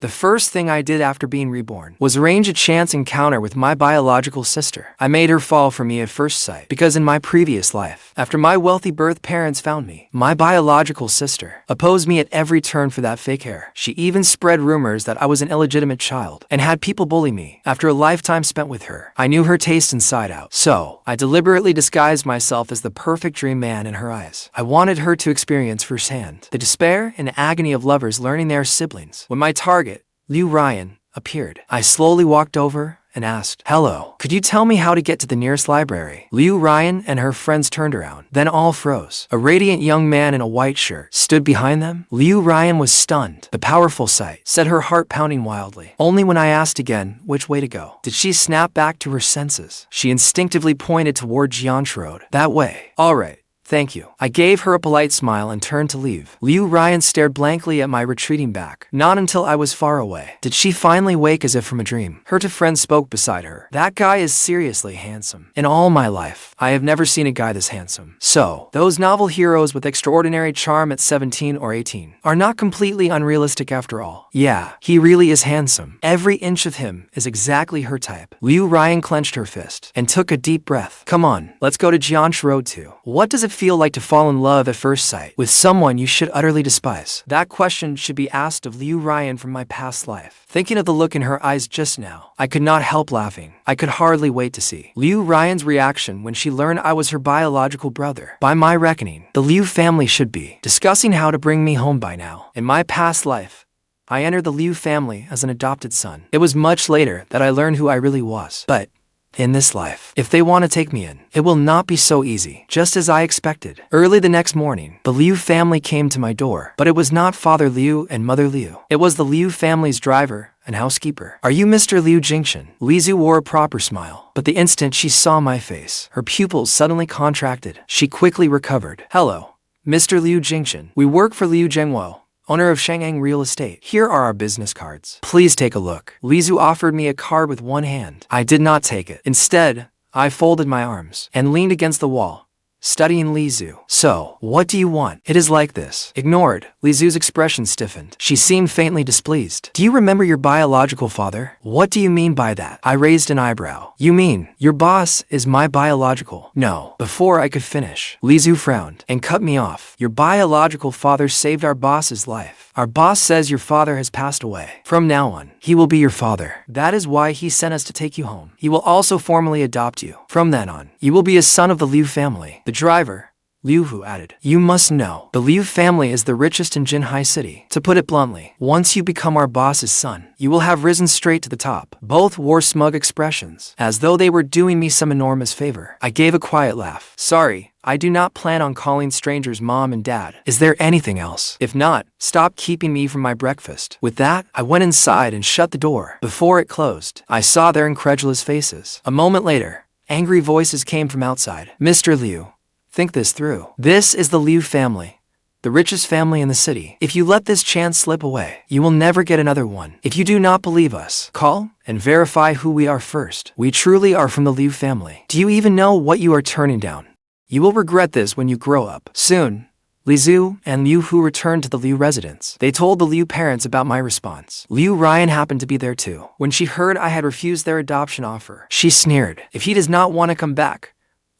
The first thing I did after being reborn was arrange a chance encounter with my biological sister. I made her fall for me at first sight because in my previous life, after my wealthy birth parents found me, my biological sister opposed me at every turn for that fake hair. She even spread rumors that I was an illegitimate child and had people bully me. After a lifetime spent with her, I knew her taste inside out. So, I deliberately disguised myself as the perfect dream man in her eyes. I wanted her to experience firsthand the despair and agony of lovers learning they are siblings. When my target, Ruyan, appeared, I slowly walked over and asked, "Hello, could you tell me how to get to the nearest library?" Ruyan and her friends turned around. Then all froze. A radiant young man in a white shirt stood behind them. Ruyan was stunned. The powerful sight set her heart pounding wildly. Only when I asked again which way to go did she snap back to her senses. She instinctively pointed toward Jianchi Road. "That way." "All right. Thank you." I gave her a polite smile and turned to leave. Ruyan stared blankly at my retreating back. Not until I was far away did she finally wake as if from a dream. Her two friends spoke beside her. "That guy is seriously handsome. In all my life, I have never seen a guy this handsome." So, those novel heroes with extraordinary charm at 17 or 18 are not completely unrealistic after all. Yeah, he really is handsome. Every inch of him is exactly her type. Ruyan clenched her fist and took a deep breath. "Come on, let's go to Jianchi Road too. What does it feel like to fall in love at first sight with someone you should utterly despise?" That question should be asked of Ruyan from my past life. Thinking of the look in her eyes just now, I could not help laughing. I could hardly wait to see Ruyan's reaction when she learned I was her biological brother. By my reckoning, the Liu family should be discussing how to bring me home by now. In my past life, I entered the Liu family as an adopted son. It was much later that I learned who I really was. But in this life, if they want to take me in, it will not be so easy, just as I expected. Early the next morning, the Liu family came to my door, but it was not Father Liu and Mother Liu. It was the Liu family's driver and housekeeper. "Are you Mr. Liu Jingchen?" Lizu wore a proper smile, but the instant she saw my face, her pupils suddenly contracted. She quickly recovered. "Hello, Mr. Liu Jingchen. We work for Liu Zhenguo, owner of Shengheng Real Estate. Here are our business cards. Please take a look." Lizu offered me a card with one hand. I did not take it. Instead, I folded my arms and leaned against the wall, studying Lizu. "So, what do you want?" "It is like this." Ignored, Lizu's expression stiffened. She seemed faintly displeased. "Do you remember your biological father?" "What do you mean by that?" I raised an eyebrow. "You mean, your boss is my biological?" "No." Before I could finish, Lizu frowned and cut me off. "Your biological father saved our boss's life. Our boss says your father has passed away. From now on, he will be your father. That is why he sent us to take you home. He will also formally adopt you. From then on, you will be a son of the Liu family." The driver, Liu Hu, added, "You must know, the Liu family is the richest in Jinhai City. To put it bluntly, once you become our boss's son, you will have risen straight to the top." Both wore smug expressions, as though they were doing me some enormous favor. I gave a quiet laugh. "Sorry, I do not plan on calling strangers mom and dad. Is there anything else? If not, stop keeping me from my breakfast." With that, I went inside and shut the door. Before it closed, I saw their incredulous faces. A moment later, angry voices came from outside. "Mr. Liu, think this through. This is the Liu family, the richest family in the city. If you let this chance slip away, you will never get another one. If you do not believe us, call and verify who we are first. We truly are from the Liu family. Do you even know what you are turning down? You will regret this when you grow up." Soon, Lizu and Liu Hu returned to the Liu residence. They told the Liu parents about my response. Ruyan happened to be there too. When she heard I had refused their adoption offer, she sneered. "If he does not want to come back,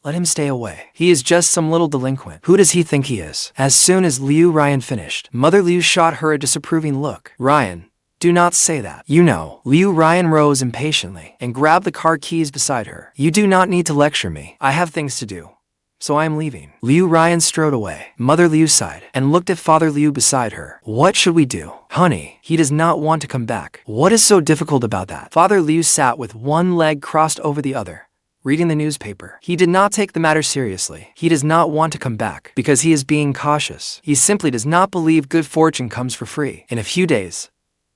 let him stay away. He is just some little delinquent. Who does he think he is?" As soon as Ruyan finished, Mother Liu shot her a disapproving look. "Ryan, do not say that. You know." Ruyan rose impatiently and grabbed the car keys beside her. "You do not need to lecture me. I have things to do, so I am leaving." Ruyan strode away. Mother Liu sighed and looked at Father Liu beside her. "What should we do?" "Honey, he does not want to come back." "What is so difficult about that?" Father Liu sat with one leg crossed over the other, reading the newspaper. "He did not take the matter seriously. He does not want to come back because he is being cautious. He simply does not believe good fortune comes for free. In a few days,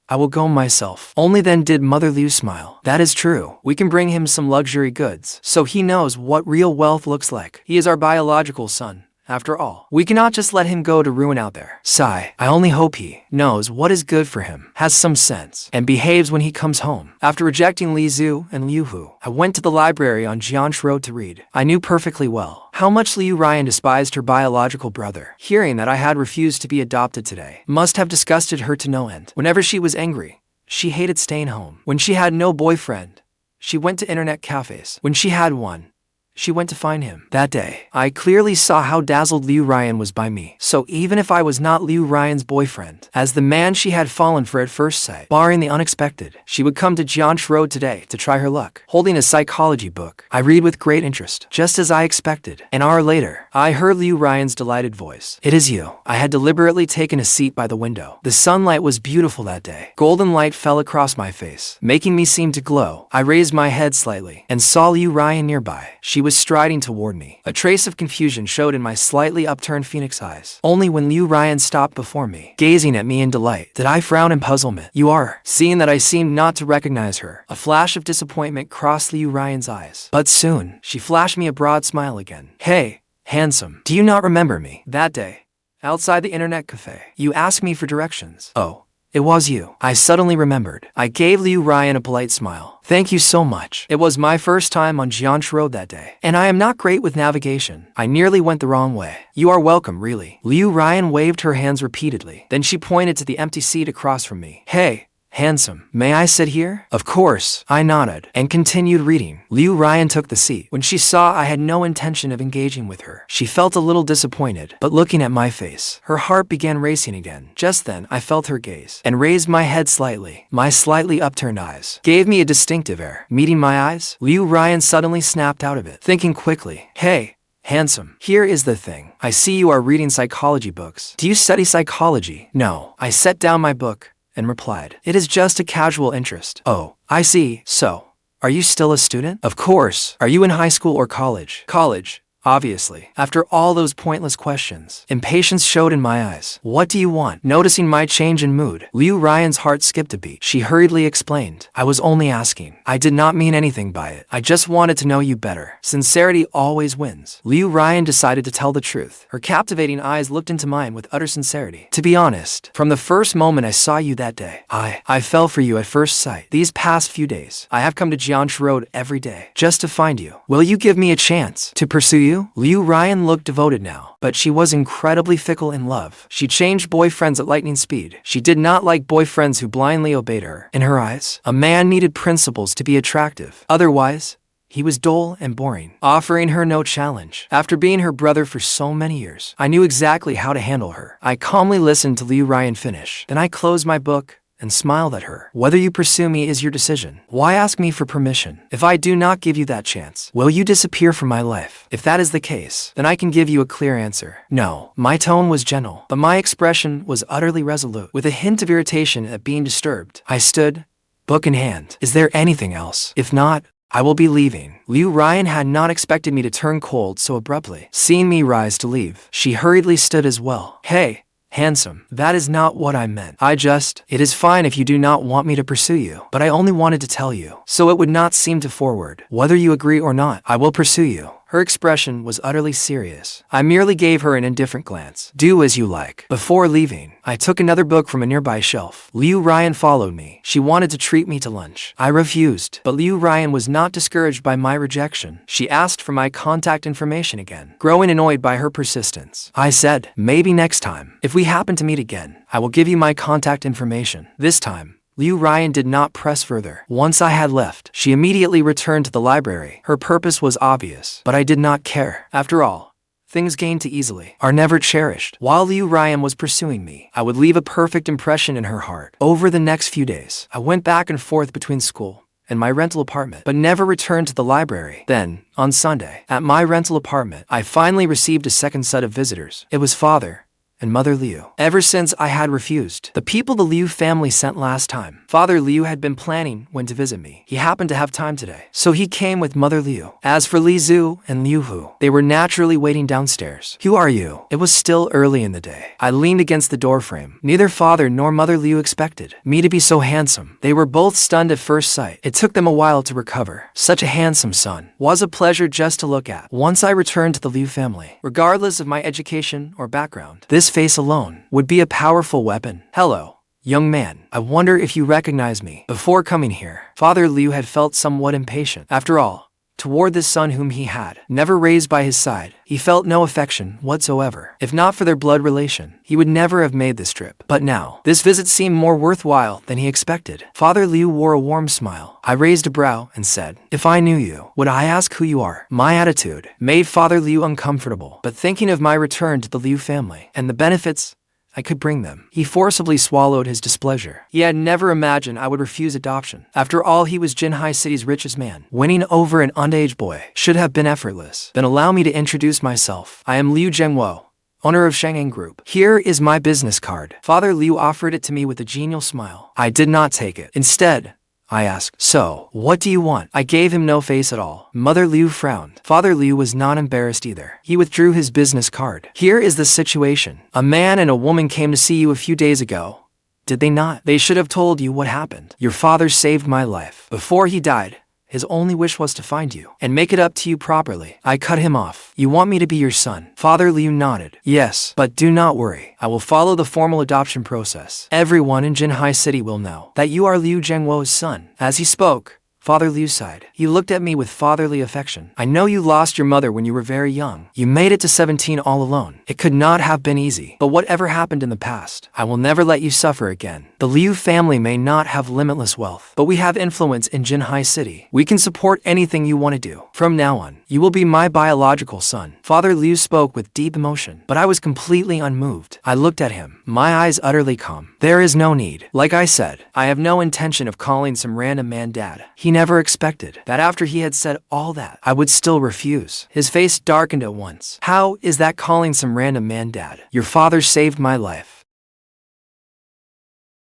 I will go myself." Only then did Mother Liu smile. "That is true. We can bring him some luxury goods, so he knows what real wealth looks like. He is our biological son. After all, we cannot just let him go to ruin out there." Sigh. "I only hope he knows what is good for him, has some sense, and behaves when he comes home." After rejecting Lizu and Liu Hu, I went to the library on Jianchi Road to read. I knew perfectly well how much Ruyan despised her biological brother. Hearing that I had refused to be adopted today must have disgusted her to no end. Whenever she was angry, she hated staying home. When she had no boyfriend, she went to internet cafes. When she had one, she went to find him. That day, I clearly saw how dazzled Liu Ruyan was by me. So even if I was not Liu Ruyan's boyfriend, as the man she had fallen for at first sight, barring the unexpected, she would come to Jianchi Road today to try her luck. Holding a psychology book, I read with great interest, just as I expected. An hour later, I heard Liu Ruyan's delighted voice. It is you. I had deliberately taken a seat by the window. The sunlight was beautiful that day. Golden light fell across my face, making me seem to glow. I raised my head slightly and saw Liu Ruyan nearby. She was striding toward me. A trace of confusion showed in my slightly upturned phoenix eyes. Only when Liu Ruyan stopped before me, gazing at me in delight, did I frown in puzzlement. You are. Seeing that I seemed not to recognize her, a flash of disappointment crossed Liu Ruyan's eyes. But soon, she flashed me a broad smile again. Hey, handsome. Do you not remember me? That day, outside the internet cafe, you asked me for directions. Oh. It was you. I suddenly remembered. I gave Liu Ruyan a polite smile. Thank you so much. It was my first time on Jianchi Road that day, and I am not great with navigation. I nearly went the wrong way. You are welcome, really. Liu Ruyan waved her hands repeatedly. Then she pointed to the empty seat across from me. Hey, handsome, may I sit here? Of course, I nodded and continued reading. Liu Ruyan took the seat. When she saw I had no intention of engaging with her, she felt a little disappointed, but looking at my face, her heart began racing again. Just then, I felt her gaze and raised my head slightly. My slightly upturned eyes gave me a distinctive air. Meeting my eyes, Liu Ruyan suddenly snapped out of it, thinking quickly. Hey, handsome, here is the thing. I see you are reading psychology books. Do you study psychology? No. I set down my book and replied, it is just a casual interest. Oh, I see. So, are you still a student? Of course. Are you in high school or college? College. Obviously. After all those pointless questions, impatience showed in my eyes. What do you want? Noticing my change in mood, Liu Ruyan's heart skipped a beat. She hurriedly explained, I was only asking. I did not mean anything by it. I just wanted to know you better. Sincerity always wins. Liu Ruyan decided to tell the truth. Her captivating eyes looked into mine with utter sincerity. To be honest, from the first moment I saw you that day, I fell for you at first sight. These past few days, I have come to Jianchi Road every day, just to find you. Will you give me a chance to pursue you? Liu Ruyan looked devoted now, but she was incredibly fickle in love. She changed boyfriends at lightning speed. She did not like boyfriends who blindly obeyed her. In her eyes, a man needed principles to be attractive. Otherwise, he was dull and boring, offering her no challenge. After being her brother for so many years, I knew exactly how to handle her. I calmly listened to Liu Ruyan finish. Then I closed my book and smiled at her. Whether you pursue me is your decision. Why ask me for permission? If I do not give you that chance, will you disappear from my life? If that is the case, then I can give you a clear answer. No. My tone was gentle, but my expression was utterly resolute. With a hint of irritation at being disturbed, I stood, book in hand. Is there anything else? If not, I will be leaving. Liu Ruyan had not expected me to turn cold so abruptly. Seeing me rise to leave, she hurriedly stood as well. Hey, handsome, that is not what I meant. It is fine if you do not want me to pursue you, but I only wanted to tell you, so it would not seem to forward. Whether you agree or not, I will pursue you. Her expression was utterly serious. I merely gave her an indifferent glance. Do as you like. Before leaving, I took another book from a nearby shelf. Liu Ruyan followed me. She wanted to treat me to lunch. I refused, but Liu Ruyan was not discouraged by my rejection. She asked for my contact information again, growing annoyed by her persistence. I said, maybe next time. If we happen to meet again, I will give you my contact information. This time, Liu Ruyan did not press further. Once I had left, she immediately returned to the library. Her purpose was obvious, but I did not care. After all, things gained too easily are never cherished. While Liu Ruyan was pursuing me, I would leave a perfect impression in her heart. Over the next few days, I went back and forth between school and my rental apartment, but never returned to the library. Then, on Sunday, at my rental apartment, I finally received a second set of visitors. It was Father and Mother Liu. Ever since I had refused the people the Liu family sent last time, Father Liu had been planning when to visit me. He happened to have time today, so he came with Mother Liu. As for Li Zhu and Liu Hu, they were naturally waiting downstairs. Who are you? It was still early in the day. I leaned against the doorframe. Neither Father nor Mother Liu expected me to be so handsome. They were both stunned at first sight. It took them a while to recover. Such a handsome son was a pleasure just to look at. Once I returned to the Liu family, regardless of my education or background, this face alone would be a powerful weapon. Hello, young man. I wonder if you recognize me. Before coming here, Father Liu had felt somewhat impatient. After all, toward this son whom he had never raised by his side. He felt no affection whatsoever. If not for their blood relation, he would never have made this trip. But now, this visit seemed more worthwhile than he expected. Father Liu wore a warm smile. I raised a brow and said, "If I knew you, would I ask who you are?" My attitude made Father Liu uncomfortable, but thinking of my return to the Liu family and the benefits I could bring them, he forcibly swallowed his displeasure. He had never imagined I would refuse adoption. After all, he was Jinhai City's richest man. Winning over an underage boy should have been effortless. Then allow me to introduce myself. I am Liu Zhenguo, owner of Shengheng Group. Here is my business card. Father Liu offered it to me with a genial smile. I did not take it. Instead, I asked, "So, what do you want?" I gave him no face at all. Mother Liu frowned. Father Liu was not embarrassed either. He withdrew his business card. "Here is the situation. A man and a woman came to see you a few days ago. Did they not? They should have told you what happened. Your father saved my life. Before he died, his only wish was to find you and make it up to you properly. I cut him off. You want me to be your son?" Father Liu nodded. "Yes, but do not worry. I will follow the formal adoption process. Everyone in Jinhai City will know that you are Liu Zhenguo's son." As he spoke, Father Liu sighed. He looked at me with fatherly affection. "I know you lost your mother when you were very young. You made it to 17 all alone. It could not have been easy. But whatever happened in the past, I will never let you suffer again. The Liu family may not have limitless wealth, but we have influence in Jinhai City. We can support anything you want to do. From now on, you will be my biological son." Father Liu spoke with deep emotion, but I was completely unmoved. I looked at him, my eyes utterly calm. "There is no need. Like I said, I have no intention of calling some random man dad." He never expected that after he had said all that, I would still refuse. His face darkened at once. "How is that calling some random man dad? Your father saved my life.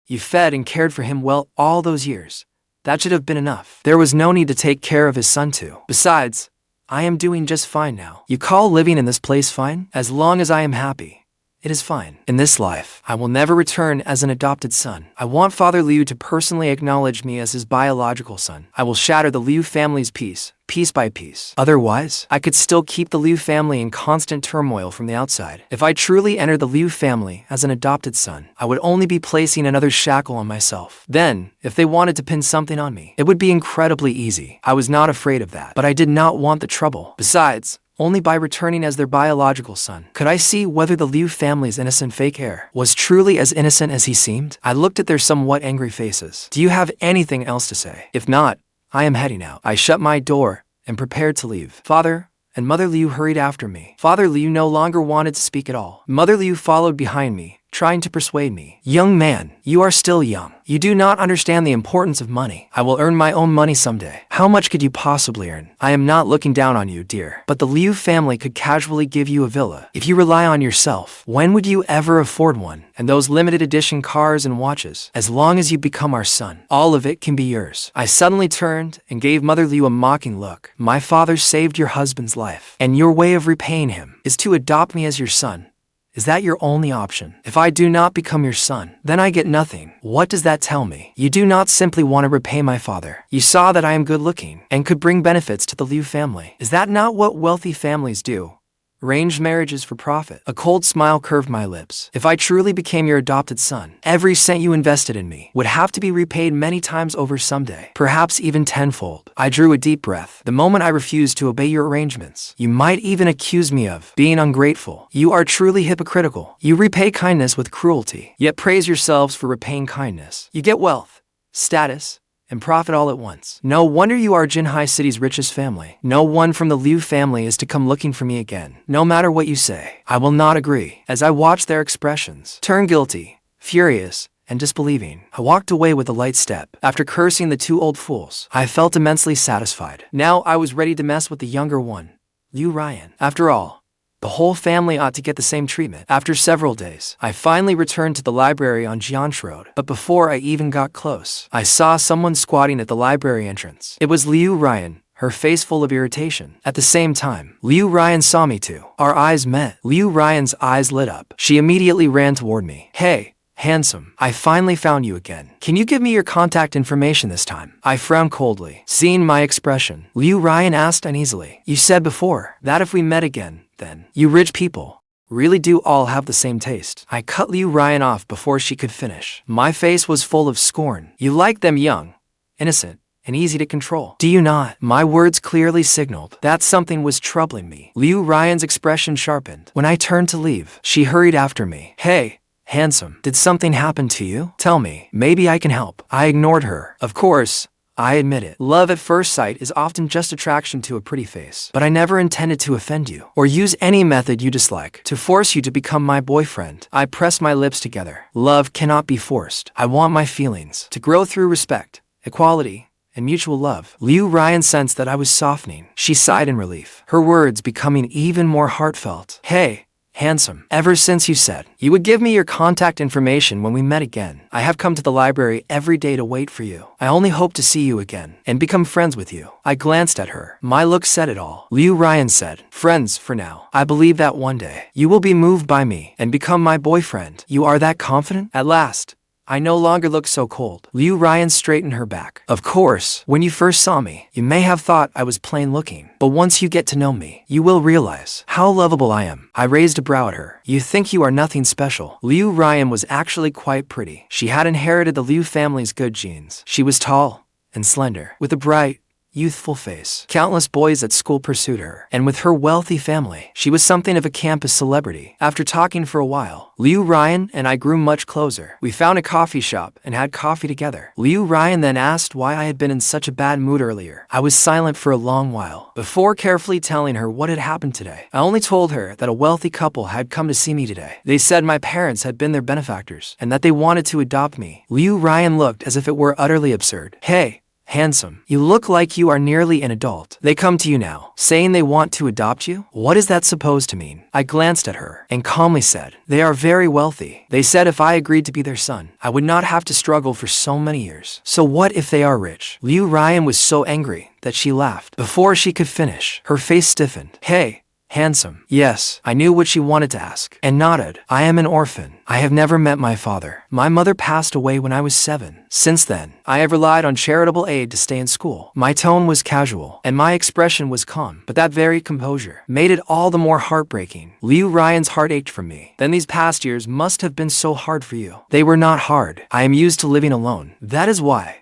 You fed and cared for him well all those years. That should have been enough. There was no need to take care of his son too. Besides, I am doing just fine now. You call living in this place fine? As long as I am happy, it is fine. In this life, I will never return as an adopted son. I want Father Liu to personally acknowledge me as his biological son. I will shatter the Liu family's peace by piece. Otherwise, I could still keep the Liu family in constant turmoil from the outside. If I truly enter the Liu family as an adopted son, I would only be placing another shackle on myself. Then, if they wanted to pin something on me, it would be incredibly easy. I was not afraid of that, but I did not want the trouble. Besides, only by returning as their biological son could I see whether the Liu family's innocent fake heir was truly as innocent as he seemed. I looked at their somewhat angry faces. "Do you have anything else to say? If not, I am heading out." I shut my door and prepared to leave. Father and Mother Liu hurried after me. Father Liu no longer wanted to speak at all. Mother Liu followed behind me, trying to persuade me. "Young man, you are still young. You do not understand the importance of money. I will earn my own money someday. How much could you possibly earn? I am not looking down on you, dear, but the Liu family could casually give you a villa. If you rely on yourself, when would you ever afford one? And those limited edition cars and watches, as long as you become our son, all of it can be yours." I suddenly turned and gave Mother Liu a mocking look. "My father saved your husband's life, and your way of repaying him is to adopt me as your son. Is that your only option? If I do not become your son, then I get nothing. What does that tell me? You do not simply want to repay my father. You saw that I am good looking and could bring benefits to the Liu family. Is that not what wealthy families do? Arranged marriages for profit." A cold smile curved my lips. "If I truly became your adopted son, every cent you invested in me would have to be repaid many times over someday, perhaps even tenfold." I drew a deep breath. "The moment I refuse to obey your arrangements, you might even accuse me of being ungrateful. You are truly hypocritical. You repay kindness with cruelty, yet praise yourselves for repaying kindness. You get wealth, status, and profit all at once. No wonder you are Jinhai City's richest family. No one from the Liu family is to come looking for me again. No matter what you say, I will not agree." As I watched their expressions turn guilty, furious, and disbelieving, I walked away with a light step. After cursing the two old fools, I felt immensely satisfied. Now I was ready to mess with the younger one, Liu Ruyan. After all, the whole family ought to get the same treatment. After several days, I finally returned to the library on Jianshi Road. But before I even got close, I saw someone squatting at the library entrance. It was Liu Ruyan, her face full of irritation. At the same time, Liu Ruyan saw me too. Our eyes met. Liu Ruyan's eyes lit up. She immediately ran toward me. "Hey, handsome, I finally found you again. Can you give me your contact information this time?" I frowned coldly. Seeing my expression, Liu Ruyan asked uneasily, "You said before that if we met again, then you rich people really do all have the same taste." I cut Liu Ruyan off before she could finish. My face was full of scorn. "You like them young, innocent, and easy to control. Do you not? My words clearly signaled that something was troubling me. Liu Ryan's expression sharpened. When I turned to leave, she hurried after me. Hey, handsome, did something happen to you? Tell me, maybe I can help. I ignored her. Of course, I admit it. Love at first sight is often just attraction to a pretty face. But I never intended to offend you, or use any method you dislike, to force you to become my boyfriend. I pressed my lips together. Love cannot be forced. I want my feelings to grow through respect, equality, and mutual love. Liu Ryan sensed that I was softening. She sighed in relief, her words becoming even more heartfelt. Hey, handsome, ever since you said you would give me your contact information when we met again, I have come to the library every day to wait for you. I only hope to see you again and become friends with you. I glanced at her. My look said it all. Liu Ryan said, friends for now. I believe that one day you will be moved by me and become my boyfriend. You are that confident? At last, I no longer look so cold. Liu Ryan straightened her back. Of course, when you first saw me, you may have thought I was plain looking. But once you get to know me, you will realize how lovable I am. I raised a brow at her. You think you are nothing special. Liu Ryan was actually quite pretty. She had inherited the Liu family's good genes. She was tall and slender, with a bright, youthful face. Countless boys at school pursued her, and with her wealthy family, she was something of a campus celebrity. After talking for a while, Liu Ryan and I grew much closer. We found a coffee shop and had coffee together. Liu Ryan then asked why I had been in such a bad mood earlier. I was silent for a long while, before carefully telling her what had happened today. I only told her that a wealthy couple had come to see me today. They said my parents had been their benefactors, and that they wanted to adopt me. Liu Ryan looked as if it were utterly absurd. Hey, handsome, you look like you are nearly an adult. They come to you now, saying they want to adopt you? What is that supposed to mean? I glanced at her and calmly said, they are very wealthy. They said if I agreed to be their son, I would not have to struggle for so many years. So what if they are rich? Liu Ryan was so angry that she laughed. Before she could finish, her face stiffened. Hey, handsome. Yes, I knew what she wanted to ask, and nodded. I am an orphan. I have never met my father. My mother passed away when I was 7. Since then, I have relied on charitable aid to stay in school. My tone was casual, and my expression was calm, but that very composure made it all the more heartbreaking. Liu Ryan's heart ached for me. Then these past years must have been so hard for you. They were not hard. I am used to living alone. That is why,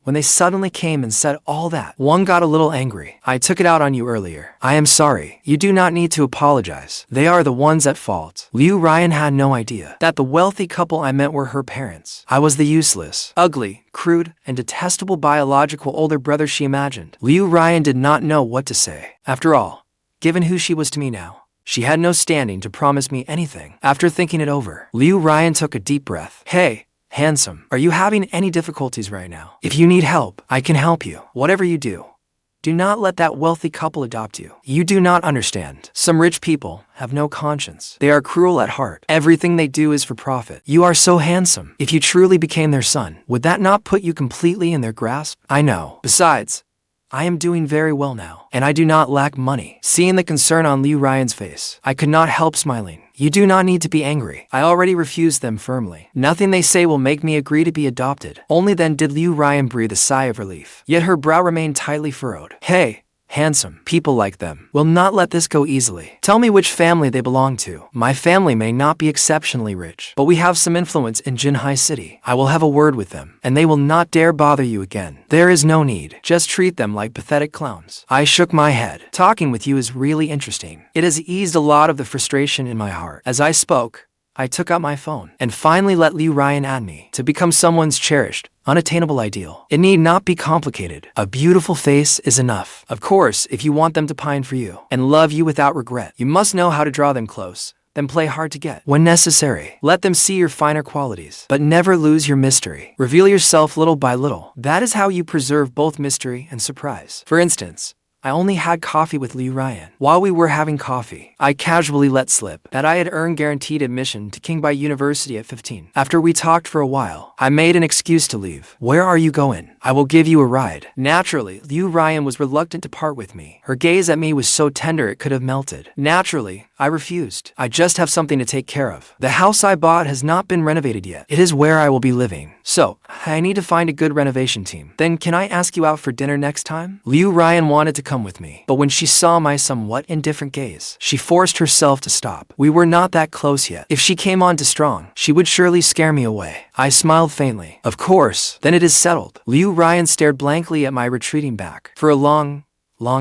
when they suddenly came and said all that, one got a little angry. I took it out on you earlier. I am sorry. You do not need to apologize. They are the ones at fault. Liu Ryan had no idea that the wealthy couple I met were her parents. I was the useless, ugly, crude, and detestable biological older brother she imagined. Liu Ryan did not know what to say. After all, given who she was to me now, she had no standing to promise me anything. After thinking it over, Liu Ryan took a deep breath. Hey, handsome, are you having any difficulties right now? If you need help, I can help you. Whatever you do, do not let that wealthy couple adopt you. You do not understand. Some rich people have no conscience. They are cruel at heart. Everything they do is for profit. You are so handsome. If you truly became their son, would that not put you completely in their grasp? I know. Besides, I am doing very well now, and I do not lack money. Seeing the concern on Liu Ryan's face, I could not help smiling. You do not need to be angry. I already refused them firmly. Nothing they say will make me agree to be adopted. Only then did Liu Ryan breathe a sigh of relief. Yet her brow remained tightly furrowed. Hey, handsome, people like them will not let this go easily. Tell me which family they belong to. My family may not be exceptionally rich, but we have some influence in Jinhai City. I will have a word with them, and they will not dare bother you again. There is no need. Just treat them like pathetic clowns. I shook my head. Talking with you is really interesting. It has eased a lot of the frustration in my heart. As I spoke, I took out my phone and finally let Liu Ryan add me to become someone's cherished, unattainable ideal. It need not be complicated. A beautiful face is enough. Of course, if you want them to pine for you and love you without regret, you must know how to draw them close, then play hard to get. When necessary, let them see your finer qualities, but never lose your mystery. Reveal yourself little by little. That is how you preserve both mystery and surprise. For instance, I only had coffee with Liu Ryan. While we were having coffee, I casually let slip that I had earned guaranteed admission to Qingbei University at 15. After we talked for a while, I made an excuse to leave. Where are you going? I will give you a ride. Naturally, Liu Ryan was reluctant to part with me. Her gaze at me was so tender it could have melted. Naturally, I refused. I just have something to take care of. The house I bought has not been renovated yet. It is where I will be living. So, I need to find a good renovation team. Then can I ask you out for dinner next time? Liu Ruyan wanted to come with me, but when she saw my somewhat indifferent gaze, she forced herself to stop. We were not that close yet. If she came on too strong, she would surely scare me away. I smiled faintly. Of course, then it is settled. Liu Ruyan stared blankly at my retreating back. For a long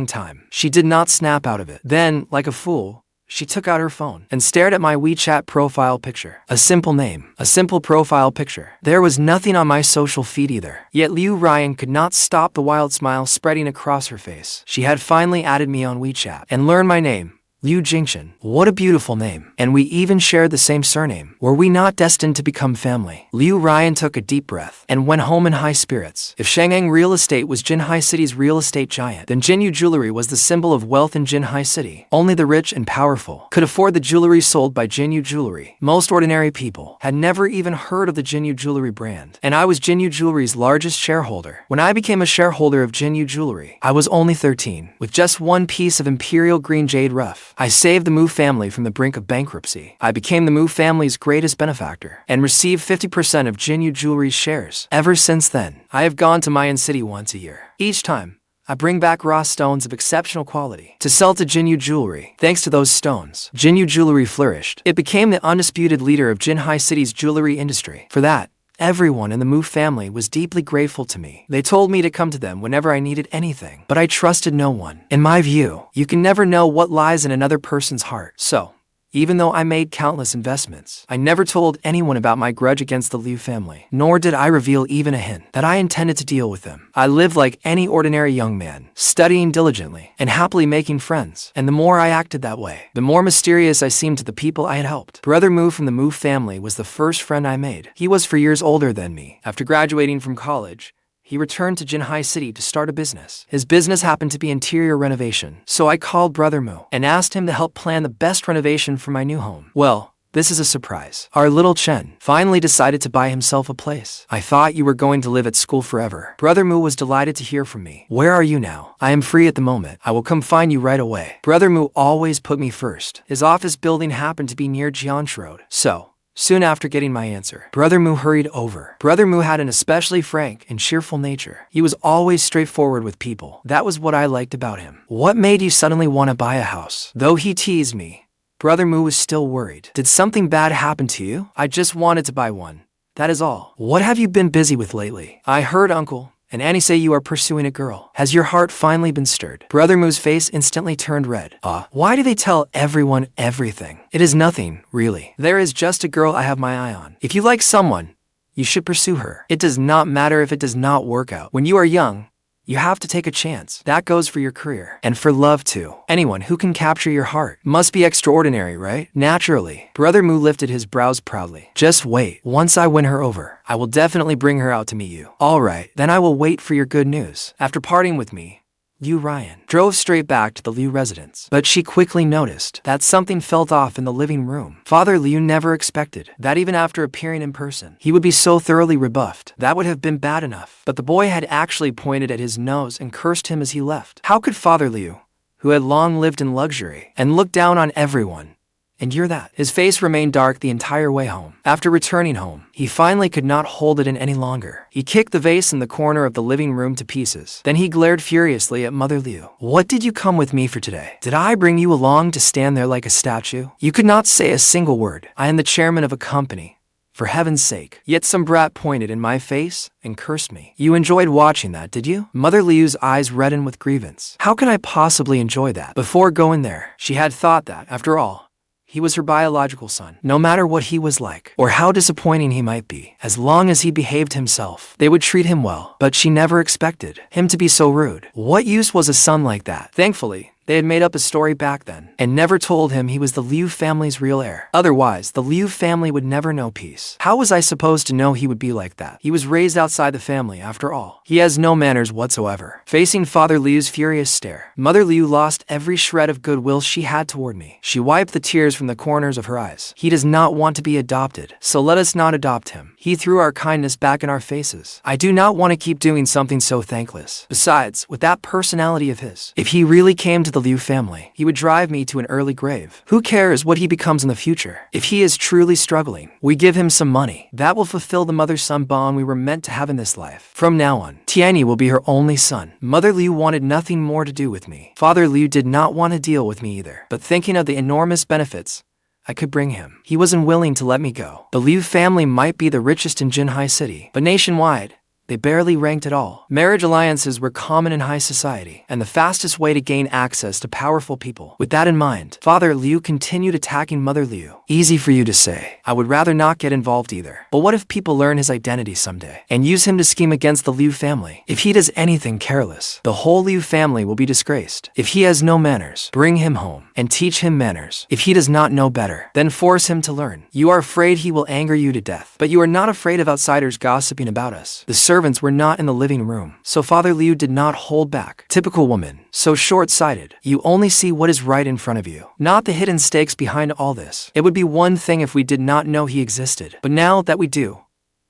time. She did not snap out of it. Then, like a fool, she took out her phone and stared at my WeChat profile picture. A simple name, a simple profile picture. There was nothing on my social feed either. Yet Liu Ruyan could not stop the wild smile spreading across her face. She had finally added me on WeChat and learned my name. Liu Jingchen. What a beautiful name. And we even shared the same surname. Were we not destined to become family? Liu Ruyan took a deep breath and went home in high spirits. If Shengheng real estate was Jinhai City's real estate giant, then Jinyu jewelry was the symbol of wealth in Jinhai City. Only the rich and powerful could afford the jewelry sold by Jinyu jewelry. Most ordinary people had never even heard of the Jinyu jewelry brand. And I was Jinyu jewelry's largest shareholder. When I became a shareholder of Jinyu jewelry, I was only 13, with just one piece of imperial green jade rough. I saved the Mu family from the brink of bankruptcy. I became the Mu family's greatest benefactor and received 50% of Jinyu Jewelry's shares. Ever since then, I have gone to Mayan City once a year. Each time, I bring back raw stones of exceptional quality to sell to Jinyu Jewelry. Thanks to those stones, Jinyu Jewelry flourished. It became the undisputed leader of Jinhai City's jewelry industry. For that, everyone in the Mu family was deeply grateful to me. They told me to come to them whenever I needed anything, but I trusted no one. In my view, you can never know what lies in another person's heart. So, even though I made countless investments, I never told anyone about my grudge against the Liu family, nor did I reveal even a hint that I intended to deal with them. I lived like any ordinary young man, studying diligently and happily making friends. And the more I acted that way, the more mysterious I seemed to the people I had helped. Brother Mu from the Mu family was the first friend I made. He was 4 years older than me. After graduating from college, he returned to Jinhai City to start a business. His business happened to be interior renovation, so I called Brother Mu and asked him to help plan the best renovation for my new home. Well, this is a surprise. Our little Chen finally decided to buy himself a place. I thought you were going to live at school forever. Brother Mu was delighted to hear from me. Where are you now? I am free at the moment. I will come find you right away. Brother Mu always put me first. His office building happened to be near Jianchi Road, so soon after getting my answer, Brother Mu hurried over. Brother Mu had an especially frank and cheerful nature. He was always straightforward with people. That was what I liked about him. What made you suddenly want to buy a house? Though he teased me, Brother Mu was still worried. Did something bad happen to you? I just wanted to buy one. That is all. What have you been busy with lately? I heard Uncle and Annie say you are pursuing a girl. Has your heart finally been stirred? Brother Mu's face instantly turned red. Why do they tell everyone everything? It is nothing, really. There is just a girl I have my eye on. If you like someone, you should pursue her. It does not matter if it does not work out. When you are young, you have to take a chance. That goes for your career. And for love too. Anyone who can capture your heart must be extraordinary, right? Naturally. Brother Mu lifted his brows proudly. Just wait. Once I win her over, I will definitely bring her out to meet you. Alright, then I will wait for your good news. After parting with me, Liu Ruyan drove straight back to the Liu residence. But she quickly noticed that something felt off in the living room. Father Liu never expected that even after appearing in person, he would be so thoroughly rebuffed. That would have been bad enough. But the boy had actually pointed at his nose and cursed him as he left. How could Father Liu, who had long lived in luxury and looked down on everyone, endure that? His face remained dark the entire way home. After returning home, he finally could not hold it in any longer. He kicked the vase in the corner of the living room to pieces. Then he glared furiously at Mother Liu. What did you come with me for today? Did I bring you along to stand there like a statue? You could not say a single word. I am the chairman of a company. For heaven's sake. Yet some brat pointed in my face and cursed me. You enjoyed watching that, did you? Mother Liu's eyes reddened with grievance. How can I possibly enjoy that? Before going there, she had thought that, after all, he was her biological son. No matter what he was like, or how disappointing he might be, as long as he behaved himself, they would treat him well. But she never expected him to be so rude. What use was a son like that? Thankfully, they had made up a story back then, and never told him he was the Liu family's real heir. Otherwise, the Liu family would never know peace. How was I supposed to know he would be like that? He was raised outside the family, after all. He has no manners whatsoever. Facing Father Liu's furious stare, Mother Liu lost every shred of goodwill she had toward me. She wiped the tears from the corners of her eyes. He does not want to be adopted, so let us not adopt him. He threw our kindness back in our faces. I do not want to keep doing something so thankless. Besides, with that personality of his, if he really came to the Liu family. He would drive me to an early grave. Who cares what he becomes in the future? If he is truly struggling, we give him some money. That will fulfill the mother-son bond we were meant to have in this life. From now on, Tianyi will be her only son. Mother Liu wanted nothing more to do with me. Father Liu did not want to deal with me either. But thinking of the enormous benefits I could bring him, he wasn't willing to let me go. The Liu family might be the richest in Jinhai City, but nationwide, they barely ranked at all. Marriage alliances were common in high society, and the fastest way to gain access to powerful people. With that in mind, Father Liu continued attacking Mother Liu. Easy for you to say. I would rather not get involved either. But what if people learn his identity someday and use him to scheme against the Liu family? If he does anything careless, the whole Liu family will be disgraced. If he has no manners, bring him home and teach him manners. If he does not know better, then force him to learn. You are afraid he will anger you to death, but you are not afraid of outsiders gossiping about us. The servants were not in the living room, so Father Liu did not hold back. Typical woman, so short-sighted. You only see what is right in front of you, not the hidden stakes behind all this. It would be one thing if we did not know he existed, but now that we do,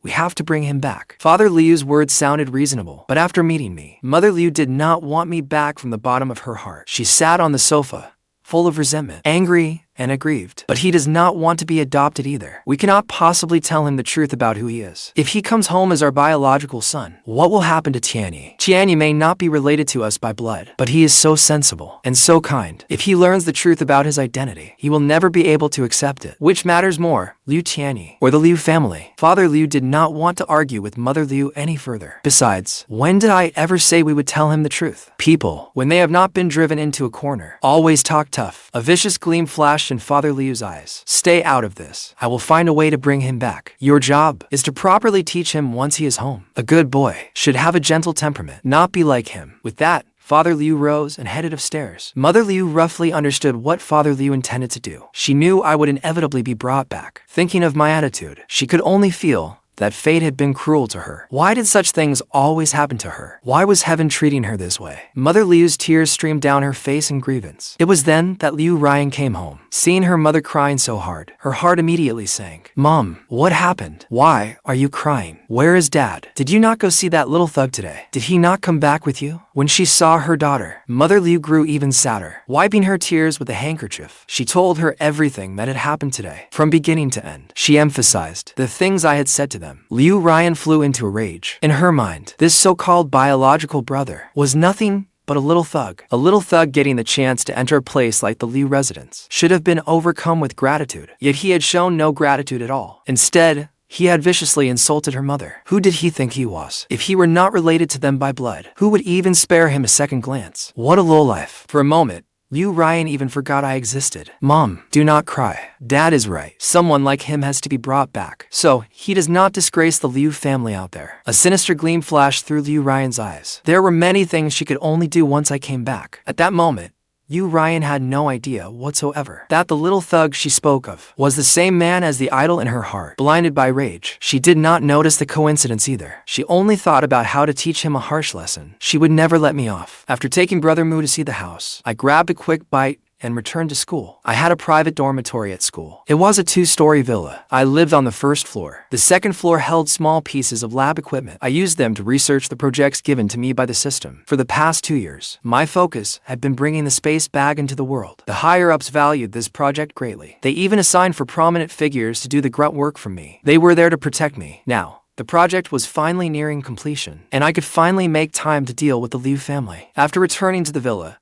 we have to bring him back. Father Liu's words sounded reasonable, but after meeting me, Mother Liu did not want me back from the bottom of her heart. She sat on the sofa, full of resentment, angry, and aggrieved. But he does not want to be adopted either. We cannot possibly tell him the truth about who he is. If he comes home as our biological son, what will happen to Tianyi? Tianyi may not be related to us by blood, but he is so sensible and so kind. If he learns the truth about his identity, he will never be able to accept it. Which matters more, Liu Tianyi or the Liu family? Father Liu did not want to argue with Mother Liu any further. Besides, when did I ever say we would tell him the truth? People, when they have not been driven into a corner, always talk tough. A vicious gleam flashed in Father Liu's eyes. Stay out of this. I will find a way to bring him back. Your job is to properly teach him once he is home. A good boy should have a gentle temperament, not be like him. With that, Father Liu rose and headed upstairs. Mother Liu roughly understood what Father Liu intended to do. She knew I would inevitably be brought back. Thinking of my attitude, she could only feel that fate had been cruel to her. Why did such things always happen to her? Why was heaven treating her this way? Mother Liu's tears streamed down her face in grievance. It was then that Liu Ruyan came home. Seeing her mother crying so hard, her heart immediately sank. Mom, what happened? Why are you crying? Where is Dad? Did you not go see that little thug today? Did he not come back with you? When she saw her daughter, Mother Liu grew even sadder. Wiping her tears with a handkerchief, she told her everything that had happened today, from beginning to end. She emphasized the things I had said to them. Liu Ruyan flew into a rage. In her mind, this so-called biological brother was nothing but a little thug. A little thug getting the chance to enter a place like the Liu residence should have been overcome with gratitude, yet he had shown no gratitude at all. Instead, he had viciously insulted her mother. Who did he think he was? If he were not related to them by blood, who would even spare him a second glance? What a lowlife. For a moment, Liu Ruyan even forgot I existed. Mom, do not cry. Dad is right. Someone like him has to be brought back, so he does not disgrace the Liu family out there. A sinister gleam flashed through Liu Ruyan's eyes. There were many things she could only do once I came back. At that moment, Liu Ruyan had no idea whatsoever that the little thug she spoke of was the same man as the idol in her heart. Blinded by rage, she did not notice the coincidence either. She only thought about how to teach him a harsh lesson. She would never let me off. After taking Brother Mu to see the house, I grabbed a quick bite and returned to school. I had a private dormitory at school. It was a 2-story villa. I lived on the first floor. The second floor held small pieces of lab equipment. I used them to research the projects given to me by the system. For the past 2 years, my focus had been bringing the space bag into the world. The higher-ups valued this project greatly. They even assigned for prominent figures to do the grunt work for me. They were there to protect me. Now, the project was finally nearing completion, and I could finally make time to deal with the Liu family. After returning to the villa,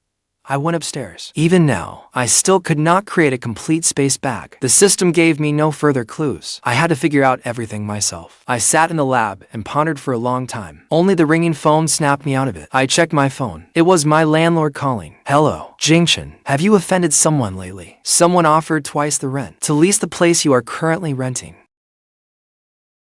I went upstairs. Even now, I still could not create a complete space bag. The system gave me no further clues. I had to figure out everything myself. I sat in the lab and pondered for a long time. Only the ringing phone snapped me out of it. I checked my phone. It was my landlord calling. Hello, Jingchen. Have you offended someone lately? Someone offered twice the rent to lease the place you are currently renting.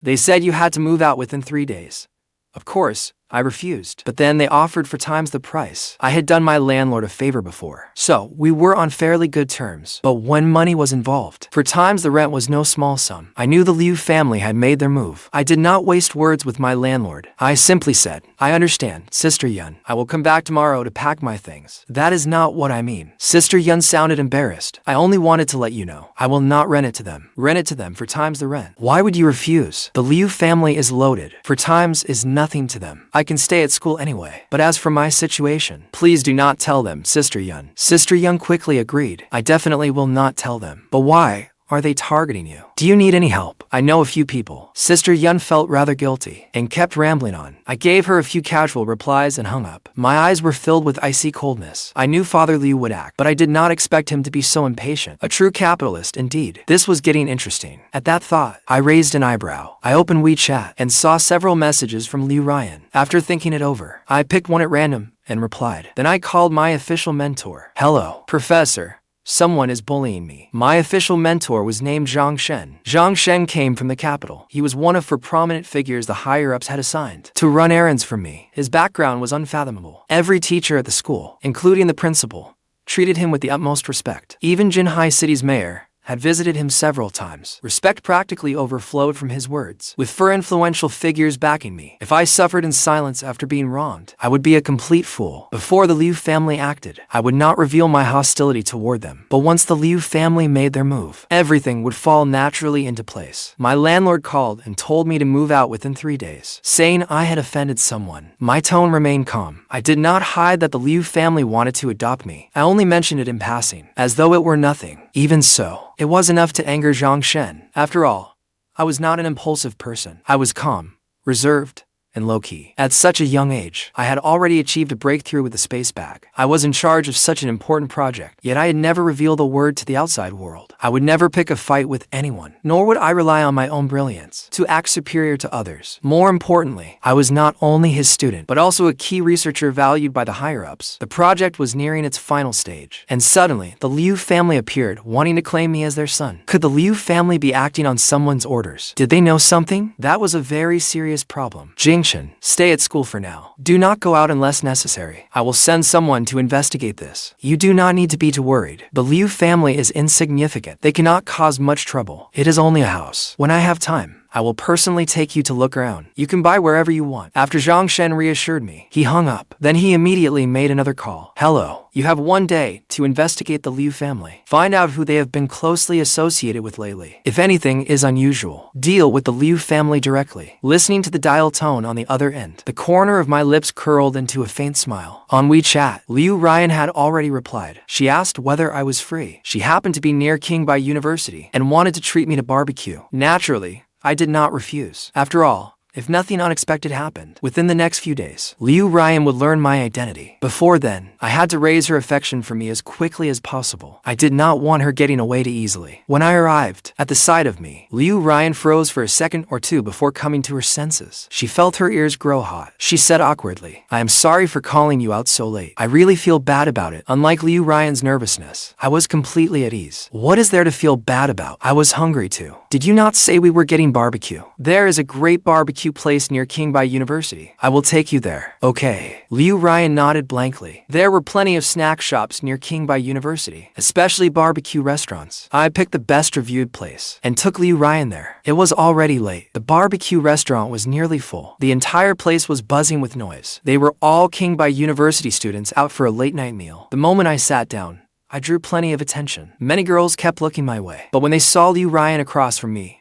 They said you had to move out within 3 days. Of course, I refused, but then they offered for times the price. I had done my landlord a favor before, so we were on fairly good terms. But when money was involved, for times the rent was no small sum. I knew the Liu family had made their move. I did not waste words with my landlord. I simply said, I understand, Sister Yun. I will come back tomorrow to pack my things. That is not what I mean. Sister Yun sounded embarrassed. I only wanted to let you know. I will not rent it to them. Rent it to them for times the rent. Why would you refuse? The Liu family is loaded. For times is nothing to them. I can stay at school anyway. But as for my situation, please do not tell them, Sister Yun. Sister Yun quickly agreed. I definitely will not tell them. But why are they targeting you? Do you need any help? I know a few people. Sister Yun felt rather guilty and kept rambling on. I gave her a few casual replies and hung up. My eyes were filled with icy coldness. I knew Father Liu would act, but I did not expect him to be so impatient. A true capitalist indeed. This was getting interesting. At that thought, I raised an eyebrow. I opened WeChat and saw several messages from Liu Ruyan. After thinking it over, I picked one at random and replied. Then I called my official mentor. Hello, Professor. Someone is bullying me. My official mentor was named Jingchen. Jingchen came from the capital. He was one of 4 prominent figures the higher-ups had assigned to run errands for me. His background was unfathomable. Every teacher at the school, including the principal, treated him with the utmost respect. Even Jinhai City's mayor had visited him several times. Respect practically overflowed from his words, with 4 influential figures backing me. If I suffered in silence after being wronged, I would be a complete fool. Before the Liu family acted, I would not reveal my hostility toward them. But once the Liu family made their move, everything would fall naturally into place. My landlord called and told me to move out within 3 days, saying I had offended someone. My tone remained calm. I did not hide that the Liu family wanted to adopt me. I only mentioned it in passing, as though it were nothing. Even so, it was enough to anger Zhang. After all, I was not an impulsive person. I was calm, reserved, and low-key. At such a young age, I had already achieved a breakthrough with the space bag. I was in charge of such an important project, yet I had never revealed a word to the outside world. I would never pick a fight with anyone, nor would I rely on my own brilliance to act superior to others. More importantly, I was not only his student, but also a key researcher valued by the higher-ups. The project was nearing its final stage, and suddenly, the Liu family appeared, wanting to claim me as their son. Could the Liu family be acting on someone's orders? Did they know something? That was a very serious problem. Jingchen, stay at school for now. Do not go out unless necessary. I will send someone to investigate this. You do not need to be too worried. The Liu family is insignificant. They cannot cause much trouble. It is only a house. When I have time, I will personally take you to look around. You can buy wherever you want. After Zhang reassured me, he hung up. Then he immediately made another call. Hello. You have 1 day to investigate the Liu family. Find out who they have been closely associated with lately. If anything is unusual, deal with the Liu family directly. Listening to the dial tone on the other end, the corner of my lips curled into a faint smile. On WeChat, Liu Ruyan had already replied. She asked whether I was free. She happened to be near Qingbei University and wanted to treat me to barbecue. Naturally, I did not refuse. After all, if nothing unexpected happened, within the next few days, Liu Ruyan would learn my identity. Before then, I had to raise her affection for me as quickly as possible. I did not want her getting away too easily. When I arrived, at the sight of me, Liu Ruyan froze for a second or two before coming to her senses. She felt her ears grow hot. She said awkwardly, I am sorry for calling you out so late. I really feel bad about it. Unlike Liu Ruyan's nervousness, I was completely at ease. What is there to feel bad about? I was hungry too. Did you not say we were getting barbecue? There is a great barbecue place near Qingbei University. I will take you there. Okay. Liu Ruyan nodded blankly. There were plenty of snack shops near Qingbei University, especially barbecue restaurants. I picked the best reviewed place and took Liu Ruyan there. It was already late. The barbecue restaurant was nearly full. The entire place was buzzing with noise. They were all Qingbei University students out for a late-night meal. The moment I sat down, I drew plenty of attention. Many girls kept looking my way, but when they saw Liu Ruyan across from me,